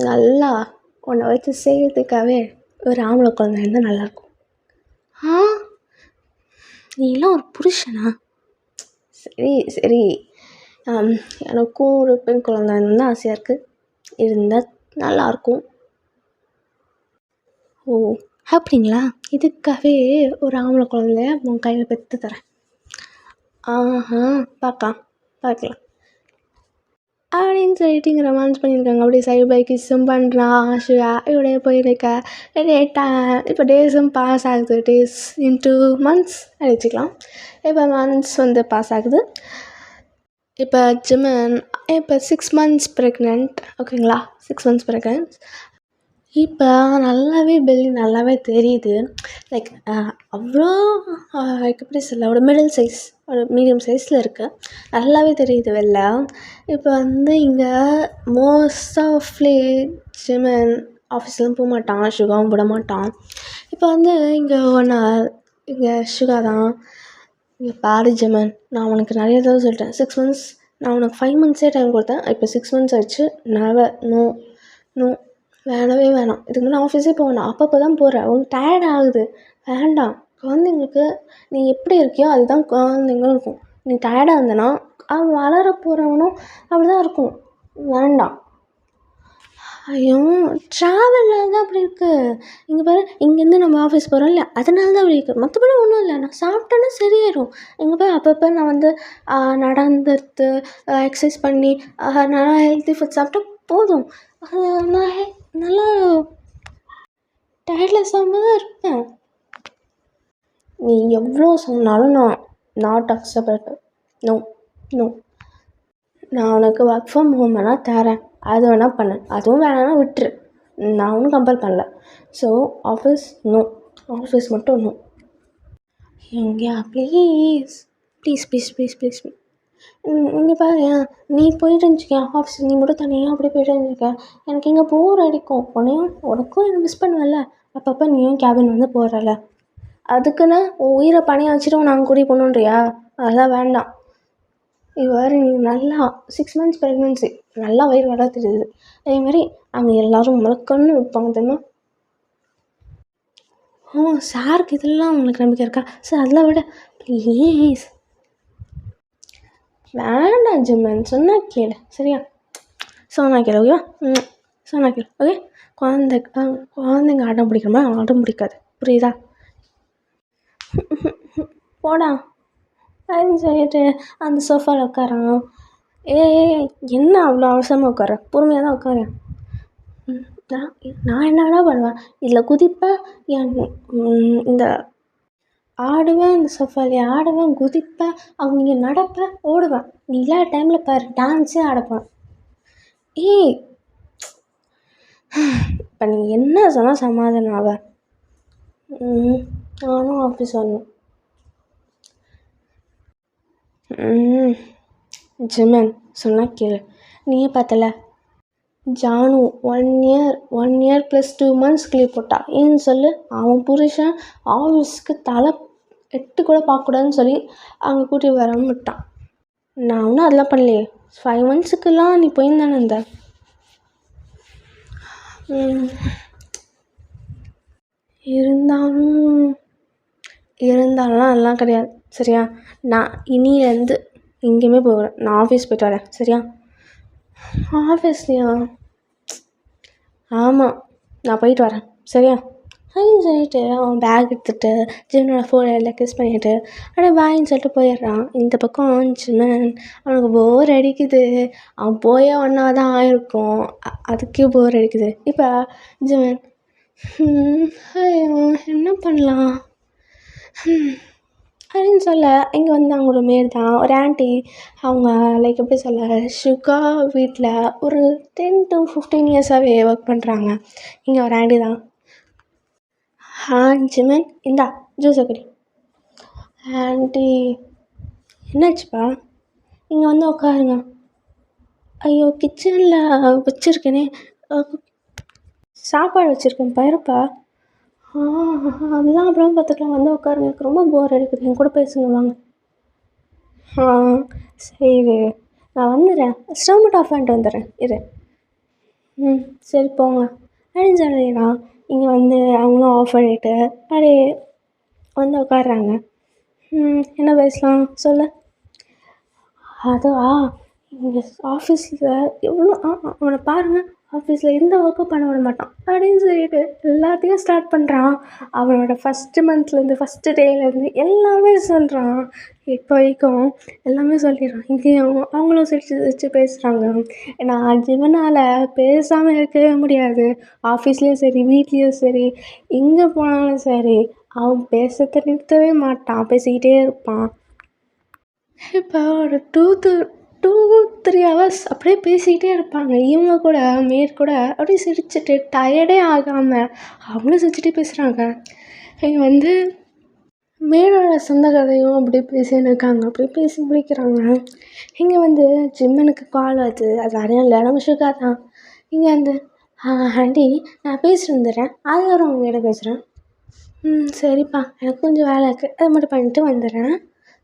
நல்லா உன்னை வச்சு செய்கிறதுக்காகவே ஒரு ஆம்பளை குழந்தை இருந்தால் நல்லாயிருக்கும். நீலாம் ஒரு புருஷனா? சரி சரி எனக்கும் ஒரு பெண் குழந்தை இருந்தால் ஆசையாக இருக்குது. இருந்தால் நல்லாயிருக்கும். ஓ அப்படிங்களா? இதுக்காகவே ஒரு ஆம்பளை குழந்தைய உன் கையில் பெற்று தரேன். பார்க்கலாம் அப்படின்னு சொல்லிட்டு இங்கே ரொமான்ஸ் பண்ணியிருக்காங்க. அப்படியே சைடு பை கிஸ்ஸும் பண்ணுறான். ஷிவா இப்படியே போயிருக்க இப்போ டேஸும் பாஸ் ஆகுது. டேஸ் இன்ட்டு மந்த்ஸ் வச்சுக்கலாம். இப்போ மந்த்ஸ் வந்து பாஸ் ஆகுது. இப்போ ஜிமன் இப்போ 6 months ப்ரெக்னென்ட். ஓகேங்களா? 6 months ப்ரெக்னென்ட். இப்போ நல்லாவே பெல்லி நல்லாவே தெரியுது. லைக் அவ்வளோ லைக் எப்படி சொல்ல ஒரு மிடில் சைஸ் ஒரு மீடியம் சைஸில் இருக்குது. நல்லாவே தெரியுது வெளில. இப்போ வந்து இங்கே மோஸ்ட் ஆஃப்லி ஜிமன் ஆஃபீஸ்லாம் போக மாட்டான். ஷுகாவும் விட மாட்டான். இப்போ வந்து இங்கே ஷுகா தான் இங்கே பாரு ஜிமன், நான் உனக்கு நிறைய தடவை சொல்லிட்டேன். 6 months நான் உனக்கு 5 monthsே டைம் கொடுத்தேன். இப்போ 6 months ஆயிடுச்சு. நோ வேணவே வேணாம். இதுக்கு முன்னே ஆஃபீஸே போவேணாம். அப்பப்போ தான் போகிறேன். உனக்கு டயர்ட் ஆகுது. வேண்டாம். குழந்தைங்களுக்கு நீ எப்படி இருக்கியோ அதுதான் குழந்தைங்களும் இருக்கும். நீ டயர்டாக இருந்தனா அவன் வளர போகிறவனும் அப்படி தான் இருக்கும். வேண்டாம். ஐயோ ட்ராவலில் தான் அப்படி இருக்குது. இங்கே பாரு, இங்கேருந்து நம்ம ஆஃபீஸ் போகிறோம் இல்லை, அதனால தான் அப்படி இருக்குது. மற்றபடி ஒன்றும் இல்லை. நான் சாப்பிட்டேன்னா சரியாயிடும். இங்கே போய் அப்பப்போ நான் வந்து நடந்துட்டு எக்ஸசைஸ் பண்ணி நல்லா ஹெல்த்தி ஃபுட் சாப்பிட்டா போதும். நான் நல்லா டயர்ட்லெஸ்ஸாக தான் இருப்பேன். நீ எவ்வளோ சொன்னாலும் நான் நாட் அக்செப்டட். நோ நான் உனக்கு ஒர்க் ஃப்ரம் ஹோம் வேணால் தரேன். அது வேணால் பண்ணு. அதுவும் வேணான்னா விட்டுரு. நான் ஒன்றும் கம்பேர் பண்ணல. So office no. ஆஃபீஸ் மட்டும் நோ. எங்கேயா ப்ளீஸ் இங்கே பாரு, நீ போயிட்டு இருந்துச்சிக்க ஆஃபீஸ். நீ மட்டும் தனியாக அப்படியே போயிட்டு இருந்துக்க. எனக்கு இங்கே போர் அடிக்கும். உனக்கும் என்ன மிஸ் பண்ணுவல. அப்பப்போ நீயும் கேபின் வந்து போகிறல. அதுக்குன்னு உன் உயிரை பணியை வச்சுட்டு நாங்கள் கூடி போகணுன்றியா? அதெல்லாம் வேண்டாம். இவ்வாறு நீ நல்லா 6 months ப்ரெக்னென்சி நல்லா வயிறு வர தெரியுது. அதேமாதிரி அங்கே எல்லோரும் முழக்கன்னு வைப்பாங்க தெரியுமா? சாருக்கு இதெல்லாம் உங்களுக்கு நம்பிக்கை இருக்கா? சார் அதெல்லாம் விட ப்ளீஸ் வேண்டாம் ஜிம்மன். சொன்னால் கேளு சரியா? சொன்னால் கேளு ஓகேவா? சொன்னால் கேளு ஓகே? குழந்தைங்க அடம் பிடிக்கிற மாதிரி அடம் பிடிக்காது. புரியுதா? போடா அப்படின்னு சொல்லிட்டு அந்த சோஃபாவில் உட்காரான். என்ன அவ்வளோ அவசரமாக உட்கார? பொறுமையாக தான் உட்காரேன். நான் என்ன வேணால் பண்ணுவேன். இதில் குதிப்பேன். இந்த ஆடுவேன், அந்த சோஃபாலே ஆடுவேன், குதிப்பேன், அவங்க இங்கே நடப்பேன், ஓடுவேன். நீ இல்லாத டைமில் பாரு டான்ஸே ஆடப்போறேன். ஏய், இப்போ நீ என்ன சொன்னால் சமாதானம் ஆவ? நானும் ஆஃபீஸ் வரணும். ஜிமன் சொன்னால் கேளு. நீயே பார்த்தல, ஜானு 1 இயர் + 2 months லீவ் போட்டா. ஏன்னு சொல்லு. அவன் புருஷன் ஆஃபீஸ்க்கு தலை எட்டு கூட பார்க்கக்கூடாதுன்னு சொல்லி அவங்க கூட்டி வராமல் விட்டான். நான் ஒன்றும் அதெல்லாம் பண்ணலையே. 5 monthsக்குலாம் நீ போயிருந்தானே இருந்த. இருந்தாலும் அதெல்லாம் கிடையாது சரியா. நான் இனியிலேருந்து எங்கேயுமே போகிறேன். நான் ஆஃபீஸ் போய்ட்டு வரேன் சரியா. ஆஃபீஸ்லையா? ஆமாம், நான் போயிட்டு வரேன் சரியா. அப்படின்னு சொல்லிட்டு அவன் பேக் எடுத்துகிட்டு ஜிம்மனோட ஃபோனில் கிஸ் பண்ணிவிட்டு அப்படியே பாயின்னு சொல்லிட்டு போயிடுறான். இந்த பக்கம் ஜிம்மன் அவனுக்கு போர் அடிக்குது. அவன் போய் ஒன்றா தான் ஆயிருக்கும், அதுக்கே போர் அடிக்குது. இப்போ ஜிம்மன் ஐயோ என்ன பண்ணலாம் அப்படின்னு சொல்ல, இங்கே வந்து அவங்களோட மேல் தான் ஒரு ஆண்டி. அவங்க லைக் எப்படி சொல்ல, சுகா வீட்டில் ஒரு 10 to 15 yearsஆகவே ஒர்க் பண்ணுறாங்க. இங்கே ஒரு ஆண்டி தான். ஜிமன் இந்தா ஜூஸை குடி. ஆண்டி என்னாச்சுப்பா? இங்கே வந்து உட்காருங்க. ஐயோ கிச்சனில் வச்சுருக்கேனே, சாப்பாடு வச்சுருக்கேன் பாருப்பா. அதெல்லாம் அப்புறம் பார்த்துக்கலாம், வந்து உட்காருங்க. எனக்கு ரொம்ப போர் அடிக்குது, என் கூட பேசுங்க வாங்க. சரி நான் வந்துடுறேன், ஸ்டவ் மட்டும் ஆஃப் பண்ணிட்டு வந்துடுறேன் இரு. சரி போங்க அப்படின்னு சொல்லிடுறான். இங்கே வந்து அவங்களும் ஆஃப் பண்ணிவிட்டு அப்படியே வந்து உட்காடுறாங்க. என்ன பேசலாம் சொல்லு. அதுவா, இங்கே ஆஃபீஸில் எவ்வளோ அவனை பாருங்கள், ஆஃபீஸில் எந்த ஒர்க்கும் பண்ண விட மாட்டான் அப்படின்னு சொல்லிட்டு எல்லாத்தையும் ஸ்டார்ட் பண்ணுறான். அவனோட ஃபஸ்ட்டு மந்த்லேருந்து ஃபஸ்ட்டு டேலேருந்து எல்லாமே சொல்கிறான். இப்போ வரைக்கும் எல்லாமே சொல்லிடுறான். இங்கே அவங்களும் சிரிச்சு சிரிச்சு பேசுகிறாங்க. ஏன்னா ஜிவனால் பேசாமல் இருக்கவே முடியாது. ஆஃபீஸ்லேயும் சரி, வீட்லேயும் சரி, எங்கே போனாலும் சரி, அவன் பேசத்தை நிறுத்தவே மாட்டான், பேசிக்கிட்டே இருப்பான். இப்போ ஒரு 2-3 hours அப்படியே பேசிக்கிட்டே இருப்பாங்க. இவங்க கூட மேட் கூட அப்படியே சிரிச்சுட்டு டயர்டே ஆகாமல் அவங்களும் சிரிச்சுட்டே பேசுகிறாங்க. இங்கே வந்து மேடோட சொந்த கதையும் அப்படியே பேசின்னு இருக்காங்க. அப்படியே பேசி முடிக்கிறாங்க. இங்கே வந்து ஜிம்மனுக்கு கால் வருது. அது யாரும் இல்லை, நம்ம சுகா தான். இங்கே வந்து ஆண்டி நான் பேசிட்டு வந்துடுறேன், அதுக்கப்புறம் உங்ககிட்ட பேசுகிறேன். சரிப்பா, எனக்கு கொஞ்சம் வேலை இருக்குது, அதை மட்டும் பண்ணிட்டு வந்துடுறேன்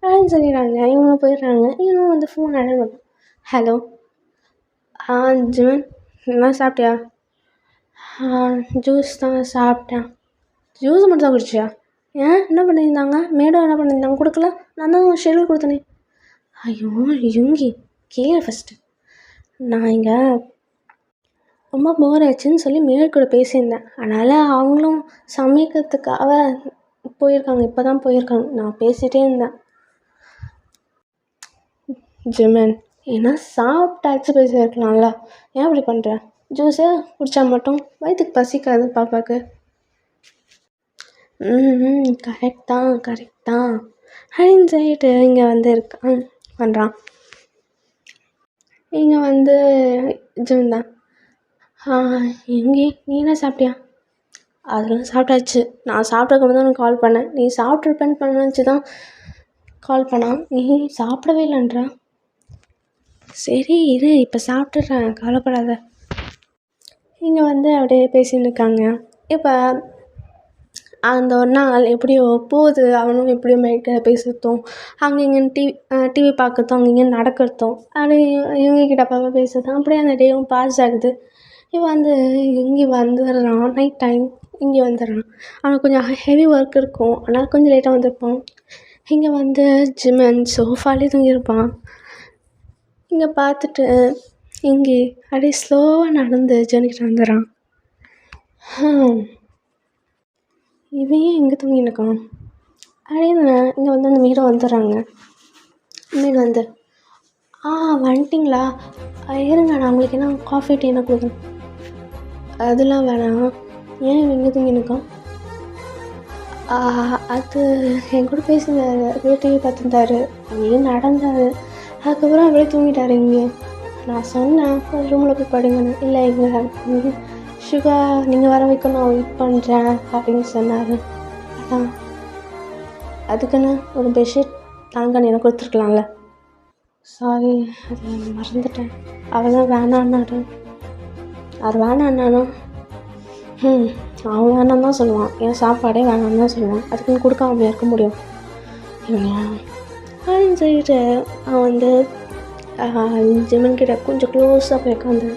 அப்படின்னு சொல்லிடுறாங்க. இவங்களும் போயிடுறாங்க. இவனும் வந்து ஃபோன் அட்டன் பண்ணும். ஹலோ ஜிமன், என்ன சாப்பிட்டியா? ஜூஸ் தான் சாப்பிட்டேன். ஜூஸ் மட்டும் தான் குடிச்சியா? ஏன் என்ன பண்ணியிருந்தாங்க மேடம், என்ன பண்ணியிருந்தாங்க கொடுக்கல? நான் தான் ஷெடியூல் கொடுத்தனே. ஐயோ யுங்கி கேளு ஃபஸ்ட்டு. நான் இங்கே ரொம்ப போர் ஆச்சுன்னு சொல்லி மேல் கூட பேசியிருந்தேன். அதனால் அவங்களும் சமைக்கிறதுக்காக போயிருக்காங்க, இப்போ தான் போயிருக்காங்க. நான் பேசிகிட்டே இருந்தேன். ஜிமன், ஏன்னா சாப்பிட்டாச்சு பேசியிருக்கலாம்ல, ஏன் அப்படி பண்ணுற? ஜூஸே குடித்தா மட்டும் வயிற்றுக்கு பசிக்காது பாப்பாவுக்கு. கரெக்ட் தான் அப்படின்னு சொல்லிட்டு இங்கே வந்து இருக்கான் பண்ணுறான். இங்கே வந்து ஜிம் தான். எங்கே நீ என்ன சாப்பிட்டியா? அதெல்லாம் சாப்பிட்டாச்சு. நான் சாப்பிட்டதுக்கு தான் உனக்கு கால் பண்ணேன். நீ சாப்பிட்ருப்பேன்னு பண்ணி தான் கால் பண்ணான். நீ சாப்பிடவே இல்லைன்றா. சரி இரு, இப்போ சாப்பிட்டுடுறேன், கவலைப்படாத. இங்கே வந்து அப்படியே பேசின்னு இருக்காங்க. இப்போ அந்த ஒரு நாள் எப்படியோ போகுது. அவனும் எப்படியோ மேய்க்க பேசுகிறதும், அங்கே இங்கேன்னு டிவி பார்க்குறதும், அங்கே இங்கேயும் நடக்கிறதும், அப்படியே இவங்கக்கிட்ட அப்பப்போ பேசுகிறதும், அப்படியே அந்த டேவும் பாஸ் ஆகுது. இவன் வந்து இங்கே வந்துடுறான். நைட் டைம் இங்கே வந்துடுறான். அவனுக்கு கொஞ்சம் ஹெவி ஒர்க் இருக்கும், அதனால் கொஞ்சம் லேட்டாக வந்திருப்பான். இங்கே வந்து ஜிமன் சோஃபாலே தூங்கியிருப்பான். இங்கே பார்த்துட்டு இங்கே அப்படியே ஸ்லோவாக நடந்து ஜெனிக்கிட்ட வந்துடுறான். இவன் ஏன் எங்கே தூங்கின்னு இருக்கான் அப்படின்னு இங்கே வந்து அந்த மீரை வந்துடுறாங்க. மீன் வந்து வந்துட்டிங்களா, இருங்க நான் உங்களுக்கு என்ன காஃபி டீ என்ன கொடுக்கணும்? அதெல்லாம் வேணாம். ஏன் இவன் எங்கே தூங்கின்னு இருக்கான்? அது என் கூட பேசினார், அப்படியே டிவி பார்த்துருந்தாரு, அப்படியே நடந்தார். அதுக்கப்புறம் அப்படியே தூங்கிட்டார் இங்கே. நான் சொன்னேன் ரூமில் போய் படுங்கன்னு. இல்லை இங்கே சுகா நீங்கள் வர வைக்க நான் வெயிட் பண்ணுறேன் அப்படின்னு சொன்னார். அதான் அதுக்குன்னு ஒரு பெட்ஷீட் தாங்க எனக்கு கொடுத்துருக்கலாம்ல. சாரி, அதை மறந்துட்டேன். அவள் தான் வேணான்னாரு. அது வேணான்னாலும் அவன் வேணான்னு தான் சொல்லுவான். என் சாப்பாடே வேணான்னு தான் சொல்லுவான். அதுக்குன்னு கொடுக்காம இருக்க முடியும் இவங்க அப்படின்னு சொல்லிட்டு அவன் வந்து ஜிமன் கிட்ட கொஞ்சம் க்ளோஸாக போய் உட்காந்து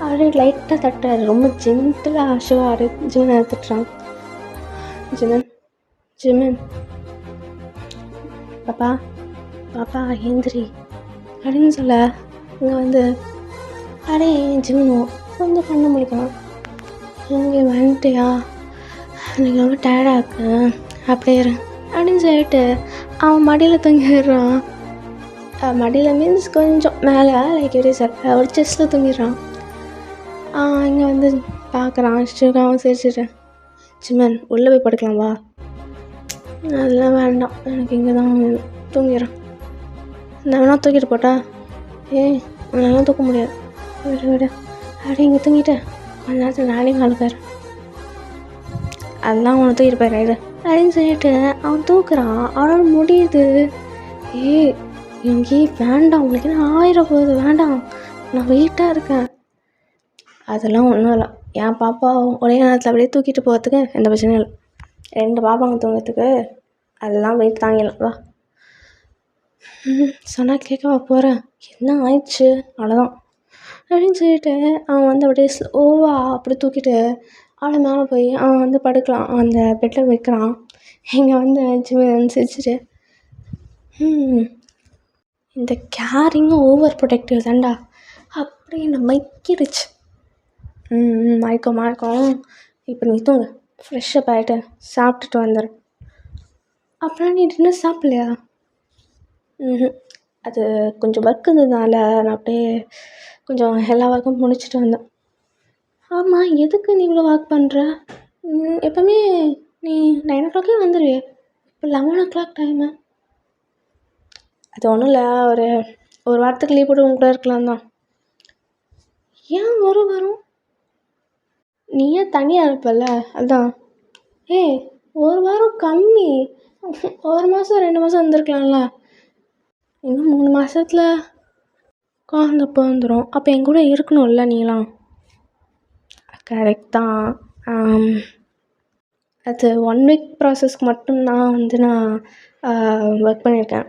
அப்படியே லைட்டாக தட்டாரு. ரொம்ப ஜென்டிலாக ஷுவாரு ஜிமனை தட்டுறான். ஜிமன் ஜிமன் பாப்பா பாப்பா ஏந்திரி அப்படின்னு சொல்ல இங்கே வந்து அடே ஜிமனோ கொஞ்சம் கண்ணு முடிக்கலாம். இங்கே வந்துட்டியா, நீங்கள் ரொம்ப டயர்டாக இருக்கு அப்படியே அப்படின்னு சொல்லிட்டு அவன் மடியில் தூங்கிடுறான். மடியில் மீன்ஸ் கொஞ்சம் மேலே லைக் எப்படி சார் ஒரு செஸ்ட்டில் தூங்கிடுறான். இங்கே வந்து பார்க்குறான். சுகாவும் சிரிச்சிட்டு ஜிமன் உள்ளே போய் படுக்கலாம் வா. அதெல்லாம் வேண்டாம், எனக்கு இங்கே தான் தூங்கிடுறான். நான் வேணா தூக்கிட்டு போட்டா அதெல்லாம் தூக்க முடியாது, விட விட அப்படியே இங்கே தூங்கிட்டு கொஞ்ச நேரத்தில் நானே மேலே போயிடுறேன். அதெல்லாம் அவனை தூக்கிட்டு போயிடுறாரு அப்படின்னு சொல்லிட்டு அவன் தூக்குறான். அவனால் முடியுது. எங்கே வேண்டாம், உங்களுக்கு என்ன ஆயிரம் போகுது, வேண்டாம் நான் வெயிட்டாக இருக்கேன். அதெல்லாம் ஒன்றும் இல்லை, என் பாப்பா ஒரே நேரத்தில் அப்படியே தூக்கிட்டு போகிறதுக்கு எந்த பிரச்சனையும் இல்லை. 2 பாப்பாங்க தூங்கிறதுக்கு அதெல்லாம் வெயிட் தாங்கிடலாம் வா. சொன்னால் கேட்கவா போகிறேன், என்ன ஆயிடுச்சு அவ்வளோதான் அப்படின்னு சொல்லிட்டு அவன் வந்து அப்படியே ஸ்லோவாக அப்படி தூக்கிட்டு அவனை மேலே போய் அவன் வந்து படுக்கலாம். அந்த பெட்டில் வைக்கிறான். இங்கே வந்து ஜிமன் சிரிச்சிட்டு இந்த கேரிங்கும் ஓவர் ப்ரொடெக்டிவ் தாண்டா அப்படின்னு மைக்கிடுச்சு. மயக்கம் இப்போ நீ தூங்க, ஃப்ரெஷ்ஷப் ஆகிட்டு சாப்பிட்டுட்டு வந்துடு. அப்புறம் நீ இன்னும் சாப்பிட்லையா? அது கொஞ்சம் ஒர்க் இருந்ததுனால நான் அப்படியே கொஞ்சம் எல்லா ஒர்க்கும் முடிச்சுட்டு வந்தேன். ஆமாம், எதுக்கு நீ இவ்வளோ ஒர்க் பண்ணுற? எப்போவுமே நீ 9 o'clock வந்துடுவே, இப்போ 11 o'clock டைமு. அது ஒன்றும் இல்லை, ஒரு வாரத்துக்கு லீவ் போட்டு உங்க கூட இருக்கலாம் தான். ஏன் ஒரு வாரம்? நீ ஏன் தனியாக இருப்பல்ல அதுதான். ஒரு வாரம் கம்மி, 1 மாதம் 2 மாதம் வந்துருக்கலாம்ல. இன்னும் 3 மாதத்துல குழந்த பிறந்துடும், அப்போ என் கூட இருக்கணும்ல நீலாம். கரெக்ட் தான். அது 1 வீக் ப்ராசஸ்க்கு மட்டும் நான் ஒர்க் பண்ணியிருக்கேன்.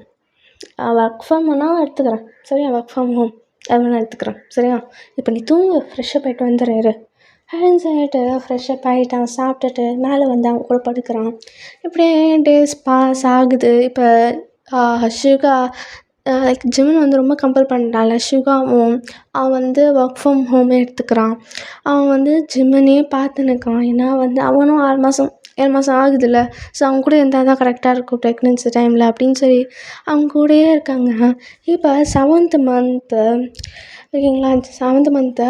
ஒர்க் ஃப்ரம் ஹோம்னால் எடுத்துக்கிறேன் சரியா, ஒர்க் ஃப்ரம் ஹோம் அது நான் எடுத்துக்கிறேன் சரியா. இப்போ நீ தூங்க, ஃப்ரெஷ்ஷப் ஆகிட்டு வந்துடுறாரு அப்படின்னு சொல்லிட்டு ஃப்ரெஷ்ஷப் ஆகிட்டான். சாப்பிட்டுட்டு மேலே வந்து அவன் கூட படுக்கிறான். இப்படியே டேஸ் பாஸ் ஆகுது. இப்போ சுகா லைக் ஜிமன் வந்து ரொம்ப கம்பல் பண்ணிட்டான்ல, சுகாவும் அவன் வந்து ஒர்க் ஃப்ரம் ஹோமே எடுத்துக்கிறான். அவன் வந்து ஜிம்மனே பார்த்துன்னு இருக்கான். ஏன்னா வந்து அவனும் 7 மாதம் ஆகுதுல்ல, ஸோ அவங்க கூட இருந்தால் தான் கரெக்டாக இருக்கும் ப்ரெக்னென்சி டைமில் அப்படின்னு சொல்லி அவங்க கூடயே இருக்காங்க. இப்போ 7th மந்த்து ஓகேங்களா, 7th மந்த்தை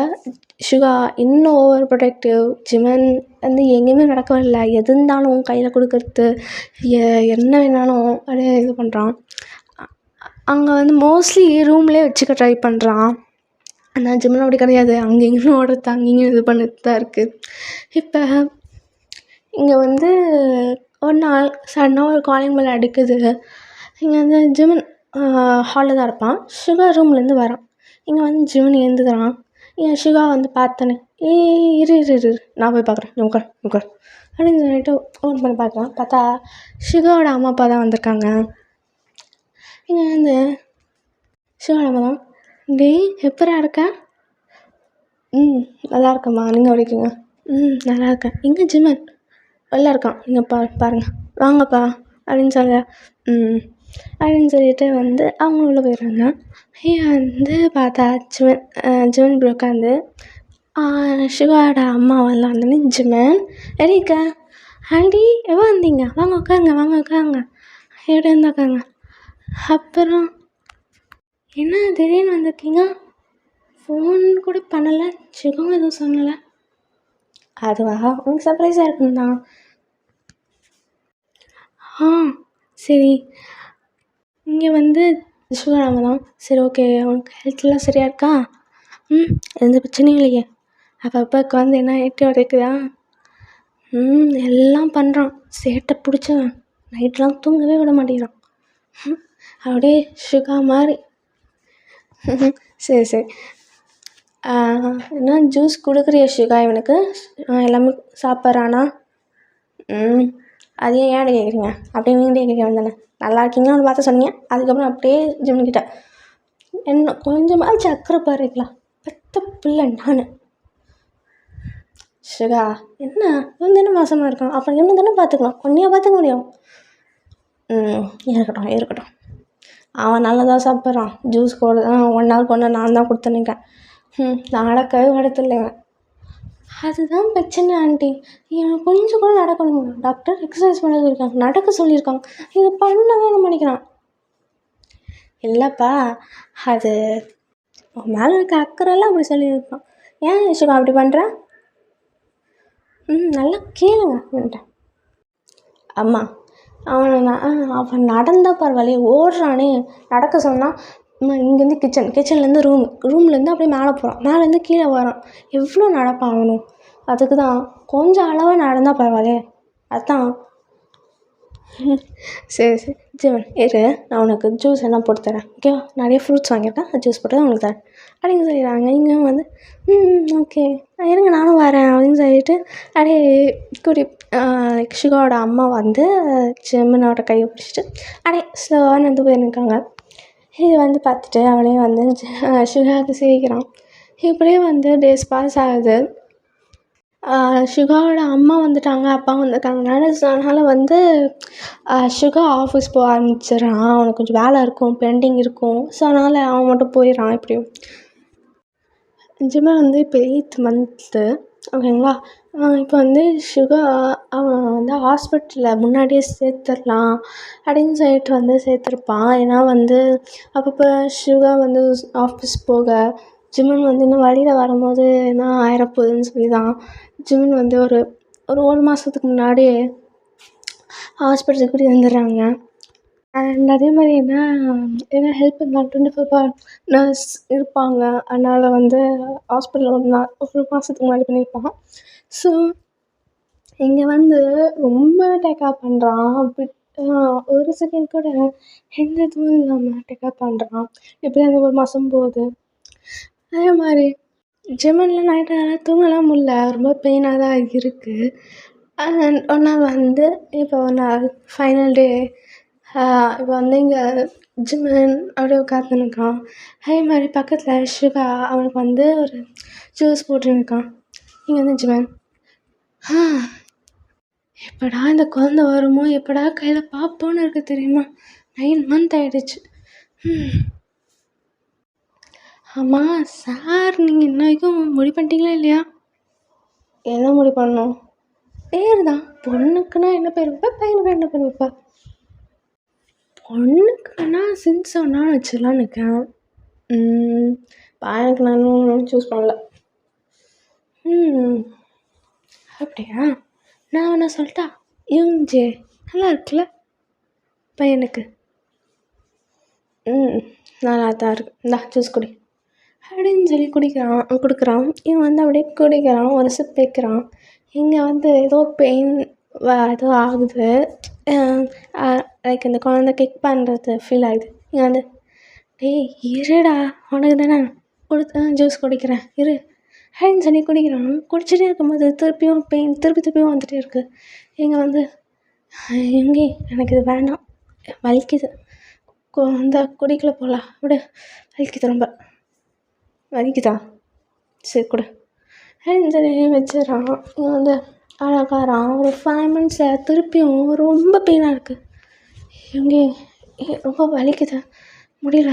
சுகா இன்னும் ஓவர் ப்ரொடெக்டிவ். ஜிமன் வந்து எங்கேயுமே நடக்கவே இல்லை, எது இருந்தாலும் கையில் கொடுக்கறது, என்ன வேணாலும் அப்படியே இது பண்ணுறான். அங்கே வந்து மோஸ்ட்லி ரூம்லேயே வச்சுக்க ட்ரை பண்ணுறான். ஆனால் ஜிம்மன் அப்படி கிடையாது, அங்கே இங்கேயும் ஓடுறது, அங்கேயும் இது பண்ணிட்டு தான் இருக்குது. இப்போ இங்கே வந்து ஒரு நாள் சடனாக ஒரு காலிங் பெல் அடிக்குது. இங்கே வந்து ஜிம்மன் ஹாலில் தான் இருப்பான். சுகா ரூம்லேருந்து வரான். இங்கே வந்து ஜிம்மன் எழுந்துக்கிறான். இங்கே சுகா வந்து பார்த்தேன்னு இரு நான் போய் பார்க்குறேன், நீ உட்கார் அப்படின்னு சொல்லிட்டு ஓன் பண்ணி பார்க்குறான். பார்த்தா சுகாவோட அம்மா அப்பா தான் வந்திருக்காங்க. இங்கே வந்து சுகாவோட அம்மா தான், டேய் எப்பரா இருக்க? நல்லா இருக்கம்மா, நீங்கள் எப்படி இருக்கீங்க? நல்லா இருக்கேன். எங்கே ஜிம்மன்? வெளில இருக்கான், நீங்கள் பாருங்கள் வாங்கப்பா அப்படின்னு சொல்ல அப்படின்னு சொல்லிட்டு வந்து அவங்க உள்ளே போயிடுறாங்க. வந்து பார்த்தா ஜிம்மன் இப்படி உட்காந்து சுகாவோட அம்மாவெல்லாம் வந்தோடனே ஜிம்மன் எரிக்க ஆண்டி எப்போ வந்தீங்க, வாங்க உட்காருங்க எப்படி வந்து உட்காருங்க. அப்புறம் என்ன திடீர்னு வந்திருக்கீங்க, ஃபோன் கூட பண்ணலை, சுகம் எதுவும் சொன்னலை? அதுவா, உங்களுக்கு சர்ப்ரைஸாக இருக்குன்னு தான். ஆ சரி. இங்கே வந்து சுகர் தான். சரி ஓகே. உனக்கு ஹெல்த்லாம் சரியாக இருக்கா? எந்த பிரச்சனையும் இல்லையே? அப்பப்போ உட்காந்து என்ன ஏற்றி உடைக்குதா? எல்லாம் பண்ணுறான். சேட்டை பிடிச்சவன். நைட்லாம் தூங்கவே விட மாட்டேங்கிறான். அப்படியே சுகா மாதிரி. சரி சரி. என்ன ஜூஸ் கொடுக்குறியா சுகா இவனுக்கு? எல்லாமே சாப்பிட்றானா? அது ஏன் கேட்குறீங்க? அப்படியே நீங்களே கேட்க வேண்டியதானே. நல்லா இருக்கீங்களான்னு பார்த்து சொன்னீங்க. அதுக்கப்புறம் அப்படியே ஜிம்முக்கிட்ட என்ன கொஞ்சமாச்சும் அக்கறை பாருங்களா? பெத்த பிள்ளை நான். சுகா என்ன இவன் தானே மாசமாக இருக்கான், அப்புறம் இவனை தானே பார்த்துக்கலாம். உன்னையா பார்த்துக்க முடியும்? இருக்கட்டும் இருக்கட்டும். அவன் நல்லதாக சாப்பிட்றான். ஜூஸ் கூட தான் 1 நாள் கொண்டு நான் தான் கொடுத்துன்னுக்கேன். நடக்கவே நடத்துலைங்க. அதுதான் பிரச்சனை ஆண்டி. எனக்கு கொஞ்சம் கூட நடக்கணும். டாக்டர் எக்ஸசைஸ் பண்ண சொல்லியிருக்காங்க, நடக்க சொல்லியிருக்காங்க. இது பண்ணவே மாட்டேங்கிறான். இல்லைப்பா, அது உன் மேலே இருக்க அக்கறைலாம் அப்படி சொல்லியிருக்கான். ஏன் யசுகா அப்படி பண்ணுற? நல்லா கேளுங்க. அம்மா அவன் நடந்தால் பரவாயில்லையே, ஓடுறானே. நடக்க சொன்னால் இங்கேருந்து கிச்சன்லேருந்து ரூம்லேருந்து அப்படியே மேலே போகிறான், மேலேருந்து கீழே வரான். எவ்வளோ நடப்பான் அவனும்? அதுக்கு தான் கொஞ்சம் அளவாக நடந்தால் பரவாயில்லையே. அதுதான். சரி ஜீவன் இரு, நான் உனக்கு ஜூஸ் எல்லாம் போட்டு தரேன். ஓகேவா? நிறைய ஃப்ரூட்ஸ் வாங்கியிருக்கேன், ஜூஸ் போட்டு தான் உனக்கு தரேன் அப்படின்னு சொல்லிடுறாங்க. இங்கே வந்து ஓகே இருங்க நானும் வரேன் அப்படின்னு சொல்லிட்டு அப்படியே சுகாவோட அம்மா வந்து ஜிம்மனோட கையை பிடிச்சிட்டு அப்படியே ஸ்லோவாக நடந்து போயிருக்காங்க. இது வந்து பார்த்துட்டு அவனே வந்து சுகாவுக்கு சிரிக்கிறான். இப்படியே வந்து டேஸ் பாஸ் ஆகுது. சுகாவோட அம்மா வந்துட்டாங்க, அப்பா வந்துட்டாங்கனால அதனால் வந்து சுகா ஆஃபீஸ் போக ஆரம்பிச்சிடுறான். அவனுக்கு கொஞ்சம் வேலை இருக்கும், பெண்டிங் இருக்கும். ஸோ அதனால் அவன் மட்டும் போயிடுறான். இப்படியும் ஜிம்மன் வந்து இப்போ 8th மந்த்து. ஓகேங்களா? இப்போ வந்து சுகா அவன் வந்து ஹாஸ்பிட்டலில் முன்னாடியே சேர்த்துடலாம் அப்படின்னு சொல்லிட்டு வந்து சேர்த்துருப்பான். ஏன்னா வந்து அப்பப்போ சுகா வந்து ஆஃபீஸ் போக ஜிம்மன் வந்து இன்னும் வழியில் வரும்போது என்ன ஆயிரப்போகுதுன்னு சொல்லி தான் ஜிம்மன் வந்து ஒரு மாதத்துக்கு முன்னாடியே ஹாஸ்பிட்டலுக்கு கூட்டி வந்துடுறாங்க. அண்ட் அதே மாதிரி ஏன்னா ஹெல்ப் இருந்தால் 24 நர்ஸ் இருப்பாங்க. அதனால் வந்து ஹாஸ்பிட்டலில் ஒரு மாதத்துக்கு முன்னாடி பண்ணியிருப்பான். ஸோ இங்கே வந்து ரொம்ப டேக்கப் பண்ணுறான். ஒரு செகண்ட் கூட எந்த இதுவும் இல்லாமல் டேக்கப் பண்ணுறான். எப்படி அந்த ஒரு மாதம் போகுது. அதே மாதிரி ஜிம்மனில் நைட்டு நல்லா தூங்கலாம் முடியல, ரொம்ப பெயினாக தான் இருக்குது. ஒரு நாள் வந்து இப்போ ஒரு நாள் ஃபைனல் டே. இப்போ வந்து இங்கே ஜிம்மன் அப்படியே உட்காந்துருக்கான். அதே மாதிரி பக்கத்தில் சுகா அவனுக்கு வந்து ஒரு ஜூஸ் போட்டுருக்கான். இங்கே வந்து ஜிம்மன் எப்படா இந்த குழந்த வருமோ, எப்படா கையில் பார்ப்போன்னு இருக்குது தெரியுமா? 9 மந்த் ஆகிடுச்சு. ஆமாம் சார், நீங்கள் இன்ன வரைக்கும் முடிவு பண்ணிட்டீங்களா இல்லையா? என்ன முடிவு பண்ணணும்? பேர் தான். பொண்ணுக்குன்னா என்ன பேர் வைப்பா, பையனுக்கு என்ன பேர் வைப்பா? பொண்ணுக்குன்னா சின்சோன்னா வச்சிடலான்னு இருக்கேன். பையனுக்கு நானும் சூஸ் பண்ணல. அப்படியா? நான் ஒன்று சொல்லிட்டா? யூஞ்சே நல்லா இருக்குல்ல பையனுக்கு? நல்லா தான் இருக்கு. இந்தா ஜூஸ் குடி அப்படின்னு சொல்லி கொடுக்குறான். இவன் வந்து அப்படியே குடிக்கிறான். ஒரு சிப் வைக்கிறான். இங்கே வந்து ஏதோ பெயின் ஏதோ ஆகுது. லைக் இந்த குழந்த கிக் பண்ணுறது ஃபீல் ஆகுது. இங்கே வந்து டேய் இருடா, உனக்கு தானே ஜூஸ் குடிக்கிறேன் இரு அப்படின்னு சொல்லி குடிக்கிறான். குடிச்சிட்டே இருக்கும்போது திருப்பியும் பெயின் திருப்பியும் வந்துகிட்டே இருக்குது. இங்கே வந்து எங்கே எனக்கு இது வேணாம், வலிக்குது, இந்த குடிக்கல போகலாம் விடு, வலிக்குது, ரொம்ப வலிக்குதா, சரி கொடு அப்படின்னு சொல்லி வச்சிடறான். இங்கே வந்து அழகாரான். ஒரு 5 மினிட்ஸில் திருப்பியும் ரொம்ப பெயினாக இருக்குது. எங்கே ரொம்ப வலிக்குதா, முடியல,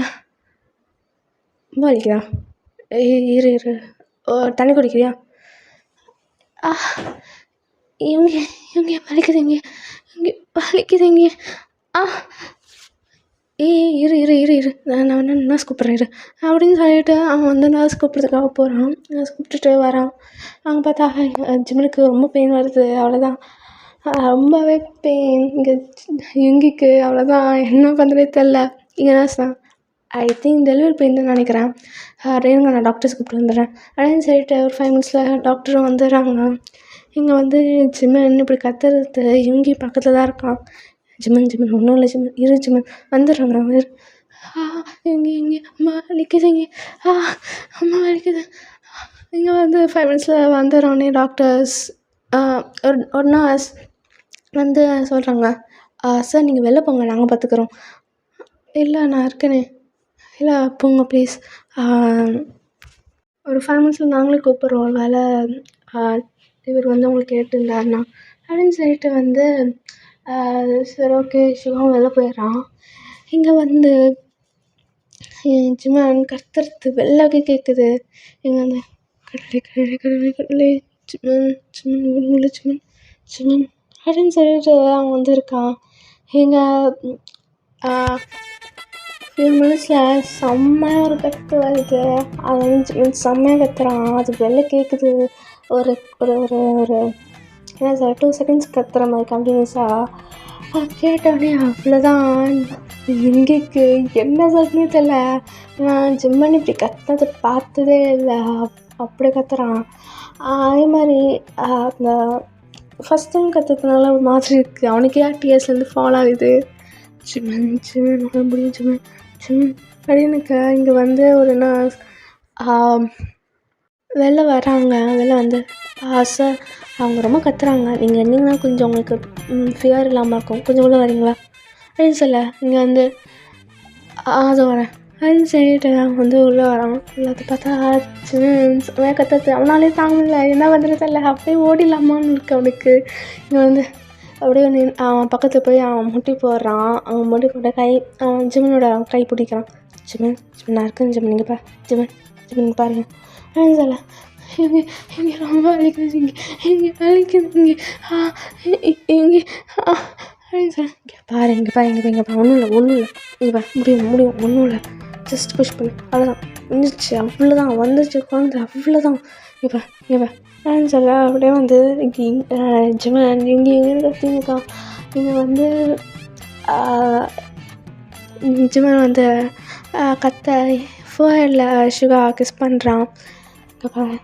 ரொம்ப வலிக்குதா, இரு தண்ணி குடிக்கிறியா? இங்கே வலிக்குது, இங்கே வலிக்குது, இங்கே இரு நான் நர்ஸ் கூப்பிட்றேன் இரு அப்படின்னு சொல்லிட்டு அவன் வந்து நர்ஸ் கூப்பிட்றதுக்காக போகிறான். நர்ஸ் கூப்பிட்டுட்டு வரான். அவங்க பார்த்தா ஜிம்மனுக்கு ரொம்ப பெயின் வருது, அவ்வளோதான் ரொம்பவே பெயின் இங்கே யுங்கிக்கு. அவ்வளோதான், என்ன பண்ணுறதே தெரில. இங்கே தான் ஐ திங்க் டெலிவரி பெயின் தான் நினைக்கிறேன். இருங்க நான் டாக்டர்ஸ் கூப்பிட்டு வந்துடுறேன் அப்படின்னு சொல்லிட்டு ஒரு 5 மினிட்ஸில் டாக்டரும் வந்துடுறாங்க. இங்கே வந்து ஜிம்மன் இப்படி கத்துறது, யுங்கி பக்கத்தில் தான் இருக்கான். ஜிம்மன் ஜிம்மன் ஒன்றும் இல்லை ஜிம்மன், இரு ஜிம்மன் வந்துடுறாங்க. யுங்கி யுங்கி அம்மா வலிக்குதுங்க, அம்மா வலிக்குது. இங்கே வந்து 5 மினிட்ஸில் வந்துடுறோன்னே டாக்டர்ஸ் ஒரு நர்ஸ் வந்து சொல்கிறாங்க, சார் நீங்கள் வெளில போங்க, நாங்கள் பார்த்துக்குறோம். இல்லை நான் இருக்கேனே. இல்லை போங்க ப்ளீஸ், ஒரு 5 மினிட்ஸில் நாங்களே கூப்பிட்றோம். ஒரு வேலை இவர் வந்து உங்களுக்கு கேட்டுருந்தாருண்ணா அப்படின்னு சொல்லிட்டு வந்து சரி ஓகே சிவம் வெளில போயிடுறான். இங்கே வந்து ஜிம்மன் கத்துறது வெள்ளவே கேட்குது. இங்கே வந்து கடலை கடலை கடலை கடலை ஜிம்மன் ஜிம்மன் ஒன்றும் ஜிம்மன் ஜிம்மன் அப்படின்னு சொல்லிட்டு அவன் வந்துருக்கான். எங்கள் ஃபியூ மினிட்ஸில் செம்மையாக ஒரு கற்று வருது. அது வந்து ஜிம்மன் செம்மையாக கத்துறான். அது வெளில கேட்குது. ஒரு ஒரு ஒரு ஒரு என்ன சார் 2 செகண்ட்ஸ் கத்துற மாதிரி கண்டினியூஸாக கேட்டோடனே அவ்வளோதான். எங்கேக்கு என்ன சொல்லுன்னு தெரில. நான் ஜிம்மன் இப்படி கத்துனதை பார்த்ததே இல்லை. அப்படி கத்துறான். அதே மாதிரி அந்த ஃபஸ்ட் டைம் கற்றுறதுனால ஒரு மாதிரி இருக்குது. அவனுக்கே டிஎஸ்லேருந்து ஃபாலோ ஆகுது. ஜிம்மன் ஜிம்மன் உள்ள முடியும் ஜிம்மன் ஜிம்மன் அப்படின்னு இங்கே வந்து ஒரு நர்ஸ் வெளில வர்றாங்க. வெளில வந்து சார் அவங்க ரொம்ப கத்துறாங்க, நீங்கள் இருந்தீங்கன்னா கொஞ்சம் உங்களுக்கு ஃபியர் இல்லாமல் இருக்கும், கொஞ்சம் உள்ளே வரீங்களா அப்படின்னு சொல்ல. இங்கே வந்து அது வரேன் அப்படின்னு சொல்லிட்டு அவங்க வந்து உள்ளே வரான். உள்ளது பார்த்தா சின்ன கத்துறது அவனாலே தாங்கல, என்ன பண்ணுறது இல்லை. அப்படியே ஓடிடலாமான்னு இருக்கு அவனுக்கு. இங்கே வந்து அப்படியே அவன் பக்கத்தில் போய் அவன் முட்டி போடுறான். அவன் முட்டி போட்ட அவன் ஜிம்மனோட கை பிடிக்கிறான். ஜிம்மன் ஜிம்மன் நான் இருக்கேன் ஜிம்மன், நீங்கள் ஜிம்மன் ஜிம்மன் பாருங்கள் அப்படின்னு சொல்ல. இங்கே இங்கே ரொம்ப வலிக்குது, இங்கே வலிக்குது, இங்கே அப்படின்னு சொல்ல. இங்கே பாரு இங்கே பாரு இங்கே இங்கே பாரு ஒன்றும் இல்லை இங்கே பாரு முடியும் முடியும் ஒன்றும் இல்லை, ஜஸ்ட் புஷ் பண்ணு அவ்வளோதான் வந்துச்சு, அவ்வளோதான் வந்துச்சு குழந்தை அவ்வளோதான். இங்கே அப்படின்னு சொல்ல. அப்படியே வந்து ஜிம்மன் இங்கே எங்கே கத்திங்கக்கா. இங்கே வந்து ஜிம்மன் வந்து கத்த ஃபோஹெட்டில் சுகா கிஸ் பண்ணுறான்.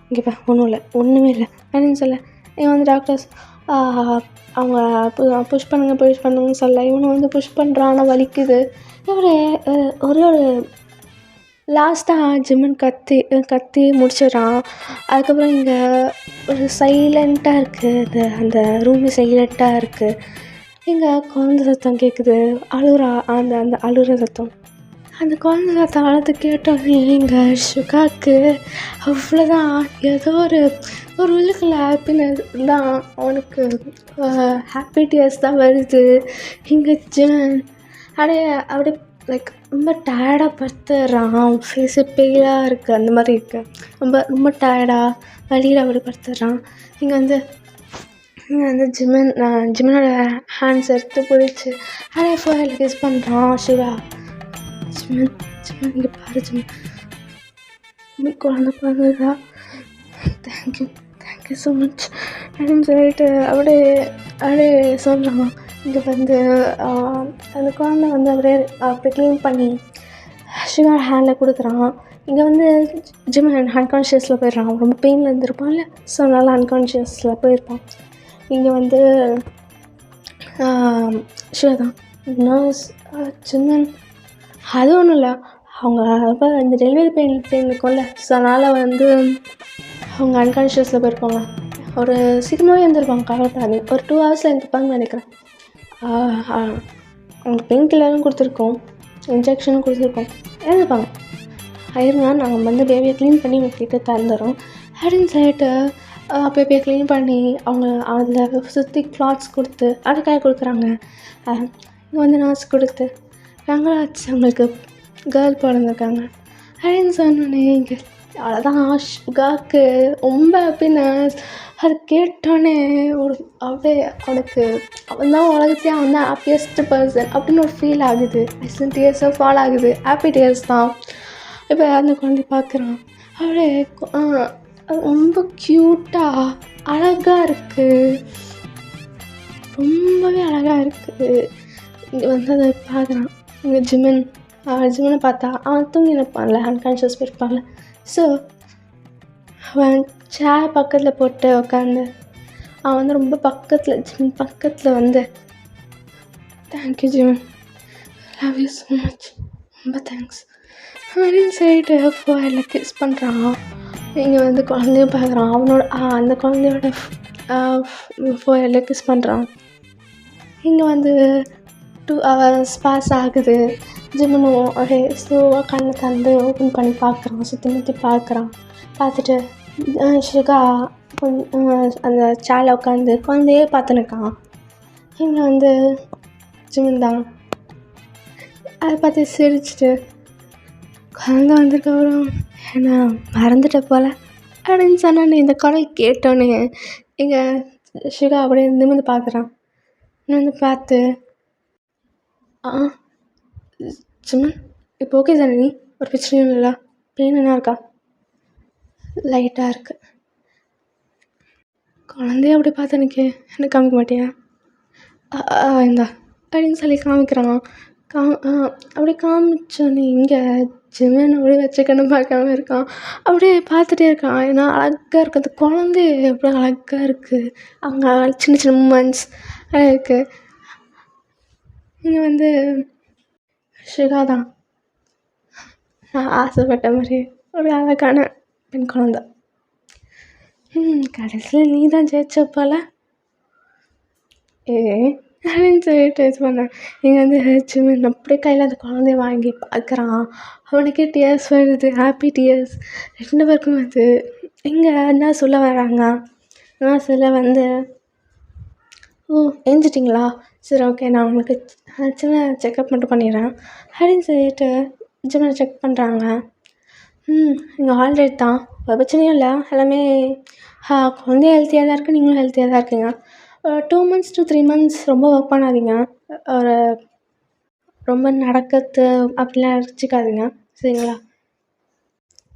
இங்கே ஒன்றும் இல்லை ஒன்றுமே இல்லை அப்படின்னு சொல்ல. இவன் வந்து டாக்டர்ஸ் அவங்க புஷ் பண்ணுங்கன்னு சொல்ல. இவனு வந்து புஷ் பண்ணுறான், ஆனால் வலிக்குது. இவரு ஒரு லாஸ்ட்டாக ஜிம்மன் கத்தி முடிச்சிடறான். அதுக்கப்புறம் இங்கே ஒரு சைலண்ட்டாக இருக்குது. அந்த ரூமு சைலண்ட்டாக இருக்குது. இங்கே குழந்த சத்தம் கேட்குது, அழுகுறா. அந்த அழுகிற சத்தம், அந்த குழந்த சத்தம் அழுது கேட்டோன்னே இங்கே சுகாக்கு அவ்வளோதான். ஏதோ ஒரு உள்ளுக்குள்ள ஹாப்பினஸ் தான், அவனுக்கு ஹாப்பி டியர்ஸ் தான் வருது. இங்கே ஜிம்மன் அப்படியே லைக் ரொம்ப டயர்டாக படுத்துடுறான். ஃபேஸு பெயிலாக இருக்குது, அந்த மாதிரி இருக்குது. ரொம்ப டயர்டாக வலியில் அப்படி படுத்துடுறான். இங்கே வந்து ஜிம்மனோட ஹேண்ட்ஸ் எடுத்து பிடிச்சி அப்படியே ஃபோஹெட்டில் கிஸ் பண்ணுறான் சிவா. ஜிம்மன் இங்கே பாரு ஜிம்மன் குழந்தை பிறந்ததா, தேங்க்யூ ஸோ மச் அப்படின்னு சொல்லிட்டு அப்படியே சொல்கிறான். இங்கே வந்து அந்த குழந்தை வந்து அப்படியே க்ளீன் பண்ணி சிவா ஹேண்டில் கொடுக்குறான். இங்கே வந்து ஜிம்மன் அன்கான்ஷியஸில் போயிடுறான். ரொம்ப பெயினில் இருந்திருப்பான்ல, ஸோ அதனால் அன்கான்ஷியஸில் போயிருப்பான். இங்கே வந்து சிவா தான் நர்ஸ். ஜிம்மன் அது ஒன்றும் இல்லை, அவங்க ரொம்ப இந்த டெலிவரி பெயின் இருக்கும்ல, ஸோ அதனால் வந்து அவங்க அன்கான்ஷியஸில் போயிருப்பாங்க. ஒரு சீக்கிரமாகவே எழுந்திருப்பாங்க, கவலைப்படாது. ஒரு 2 ஹவர்ஸில் எழுந்திருப்பாங்கன்னு நினைக்கிறேன். அவங்க பெயின் கில்லரும் கொடுத்துருக்கோம், இன்ஜெக்ஷனும் கொடுத்துருக்கோம், எழுந்திருப்பாங்க. ஆயிருங்க நாங்கள் வந்து பேபியை க்ளீன் பண்ணி உங்கள்கிட்ட தந்துடுறோம் அப்படின்னு சொல்லிட்டு பேபியை க்ளீன் பண்ணி அவங்க அதில் சுற்றி கிளாத்ஸ் கொடுத்து அதுக்காக கொடுக்குறாங்க. இங்கே வந்து நர்ஸ் கொடுத்து கங்கராட்ஸ் அவங்களுக்கு கேர்ள் பிறந்திருக்காங்க அப்படின்னு சொன்னோன்னே இங்கே அவ்வளோதான். சுகாக்கு ரொம்ப ஹாப்பினஸ். அது கேட்டோன்னே ஒரு அப்படியே அவனுக்கு அவன் தான் உலகத்தையே அவன் தான் ஹாப்பியஸ்ட் பர்சன் அப்படின்னு ஒரு ஃபீல் ஆகுது. ஐஸ்லண்ட் டியர்ஸாக ஃபால் ஆகுது, ஹாப்பி டியர்ஸ் தான். இப்போ அந்த குழந்தை பார்க்குறான், அப்படியே ரொம்ப க்யூட்டாக அழகாக இருக்குது. ரொம்பவே அழகாக இருக்குது. இங்கே வந்து அதை பார்க்குறான் இங்கே ஜிமினை பார்த்தா அவன் தூங்கி நிற்பான்ல, அன்கான்ஷியஸ் இருப்பான்ல. ஸோ அவன் சேர் பக்கத்தில் போட்டு உட்காந்து அவன் வந்து ரொம்ப பக்கத்தில் ஜிமின் பக்கத்தில் வந்து thank you Jimin, love you so much, ரொம்ப தேங்க்ஸ் அப்படின்னு சொல்லிட்டு ஃபோரில் கிஸ் பண்ணுறான். இங்கே வந்து குழந்தையும் பார்க்குறான், அவனோட அந்த குழந்தையோட ஃபோரில் கிஸ் பண்ணுறான். இங்கே வந்து 2 hours பாஸ் ஆகுது. ஜிமினும் அப்படியே ஸ்லோவாக கண்ணை திறந்து ஓப்பன் பண்ணி பார்க்குறான், சுற்றி முற்றி பார்க்குறான். பார்த்துட்டு ஷிகா அந்த சேரில் உட்காந்து குழந்தையே பார்த்துன்னுக்கான். இங்கே வந்து ஜிமின் தான் அதை பார்த்து சிரிச்சிட்டு, குழந்தை வந்ததுக்கப்புறம் என்ன மறந்துட்ட போல் அப்படின்னு சொன்னானே. இந்த குரல் கேட்டோன்னே இங்கே ஷிகா அப்படியே நிமிர்ந்து பார்க்குறான். நிமிர்ந்து பார்த்து ஜிமின் இப்போ ஓகே தானே, நீ ஒரு பிரச்சனையும் இல்லை, பெயின் என்ன இருக்கா? லைட்டாக இருக்குது. குழந்தைய அப்படி பார்த்து எனக்கு காமிக்க மாட்டியா? இந்தா அப்படின்னு சொல்லி காமிக்கிறான். அப்படியே காமிச்சோன்னே இங்கே ஜிமின் அப்படியே வச்சுக்கணும் பார்க்காம இருக்கான். அப்படியே பார்த்துட்டே இருக்கான். ஏன்னா அழகாக இருக்குது அந்த குழந்தை, அப்படியே அழகாக இருக்குது. அங்கே சின்ன சின்ன மூமெண்ட்ஸ் இருக்குது. இங்கே வந்து ஷிகா தான் நான் ஆசைப்பட்ட மாதிரி ஒரு அழகான பெண் குழந்தை. கடைசியில் நீ தான் ஜெயிச்ச போல் அப்படின்னு சொல்லிட்டு இது பண்ணேன். இங்கே வந்து ஜிமின் அப்படியே கையில் அந்த குழந்தைய வாங்கி பார்க்குறான். அவனுக்கே டியர்ஸ் வருது, ஹாப்பி டியர்ஸ் 2 பேருக்கும் வருது. இங்கே என்ன சொல்ல வராங்க, நான் சொல்ல வந்து எழுந்துட்டிங்களா, சரி ஓகே நான் உங்களுக்கு சின்ன செக்கப் மட்டும் பண்ணிடுறேன் அப்படின்னு சொல்லிட்டு ஜிமினை செக் பண்ணுறாங்க. இங்கே ஆல்ரெடி தான் ஒரு பிரச்சனையும் இல்லை, எல்லாமே குழந்தைய ஹெல்த்தியாக தான் இருக்குது, நீங்களும் ஹெல்த்தியாக தான் இருக்கீங்க. 2 months to 3 months ரொம்ப ஒர்க் பண்ணாதீங்க, ஒரு ரொம்ப நடக்கிறது அப்படிலாம் வச்சுக்காதீங்க, சரிங்களா?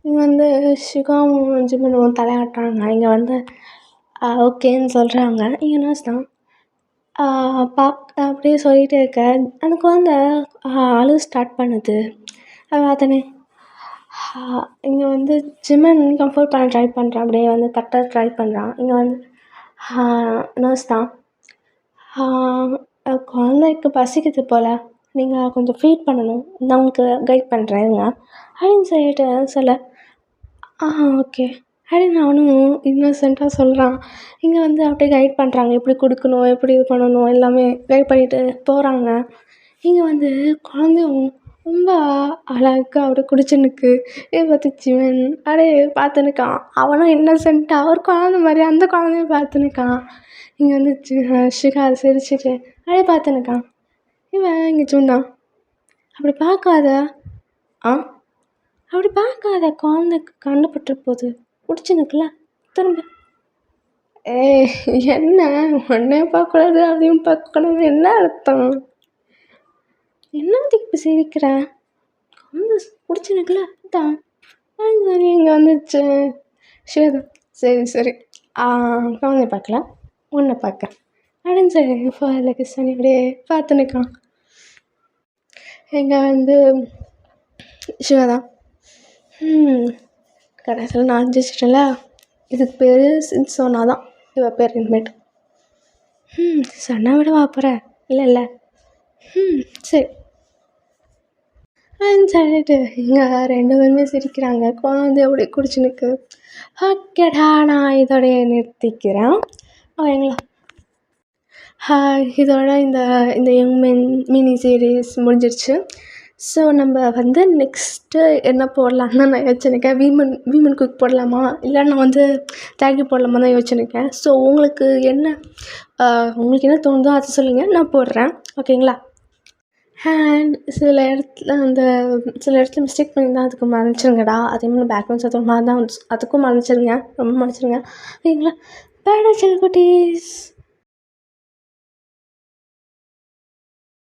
இங்கே வந்து ஷிகாவும் ஜிமினும் தலையாட்டுறாங்க. இங்கே வந்து ஓகேன்னு சொல்கிறாங்க. இங்கே நர்ஸ் தான் அப்படியே சொல்லிகிட்டே இருக்க அந்த குழந்தை அழுக ஸ்டார்ட் பண்ணுது. அதானே இங்கே வந்து ஜிமின் கம்ஃபர்ட் பண்ண ட்ரை பண்ணுறான், அப்படியே வந்து தட்ட ட்ரை பண்ணுறான். இங்கே வந்து நர்ஸ் தான் குழந்தைக்கு பசிக்குது போல், நீங்கள் கொஞ்சம் ஃபீட் பண்ணணும், நான் உங்களுக்கு கைட் பண்ணுறேங்க அப்படின்னு சொல்லிட்டு சொல்ல ஓகே அப்படின்னு அவனும் இன்னோசென்ட்டாக சொல்கிறான். இங்கே வந்து அப்படியே கைட் பண்ணுறாங்க, எப்படி கொடுக்கணும், எப்படி இது பண்ணணும், எல்லாமே கைட் பண்ணிவிட்டு போகிறாங்க. இங்கே வந்து குழந்தையும் ரொம்ப அழகாக அப்படியே குடிச்சுன்னுக்கு இதை பார்த்து ஜிமின் அப்படியே பார்த்துன்னுக்கான். அவனும் இன்னோசென்ட்டாக ஒரு குழந்த மாதிரி அந்த குழந்தைய பார்த்துன்னுக்கான். இங்கே வந்து ஷிகா சிரிச்சிட்டு அப்படியே பார்த்துன்னுக்கான். இவன் இங்கே ஜிமின் அப்படி பார்க்காத அப்படி பார்க்காத, குழந்தைக்கு கண்ணு பட்டு போகுது, பிடிச்சினுக்குல திரும்ப. என்ன உன்னையும் பார்க்கக்கூடாது அதையும் பார்க்கக்கூடாது, என்ன அர்த்தம்? என்னத்துக்கு இப்போ சிரிக்கிற? குழந்தை பிடிச்சினுக்குல தான் சரி. இங்கே வந்துச்சு ஷிவா, சரி குழந்தைய பார்க்கல, உன்னை பார்க்க அப்படின்னு சொல்லி ஃபாரில் கிஸ் பண்ணி அப்படியே பார்த்துன்னுக்கான். இங்கே வந்து ஷிவா தான் கடைசியில் நான் ஜெயிச்சிட்டேன்ல, இதுக்கு பேர் சொன்னா தான் இவ பேர் இனிமேட்டு. சொன்னா விட வாப்புற இல்லை சரி சொல்லிட்டு இங்கே 2 பேருமே சிரிக்கிறாங்க. குழந்தை அப்படியே குடிச்சுனுக்கு. ஓகேடா, நான் இதோடைய நிறுத்திக்கிறேன், ஓகேங்களா? இதோட இந்த யங் மென் மினி சீரீஸ் முடிஞ்சிருச்சு. ஸோ நம்ம வந்து நெக்ஸ்ட்டு என்ன போடலான்னு தான் நான் யோசிச்சுருக்கேன். வீமன் குக் போடலாமா, இல்லை நான் வந்து தேங்க்யூ போடலாமா தான் யோசிச்சுருக்கேன். ஸோ உங்களுக்கு என்ன தோணுதோ அதை சொல்லுங்கள், நான் போடுறேன், ஓகேங்களா? அண்ட் சில இடத்துல மிஸ்டேக் பண்ணியிருந்தால் அதுக்கு மன்னிச்சிருங்கடா. அதே மாதிரி பேக்ரவுண்ட் சத்தம் மாதிரி தான் அதுக்கும் மன்னிச்சிருங்க, ரொம்ப மன்னிச்சிருங்க, ஓகேங்களா? பேடா செல்குட்டீஸ்.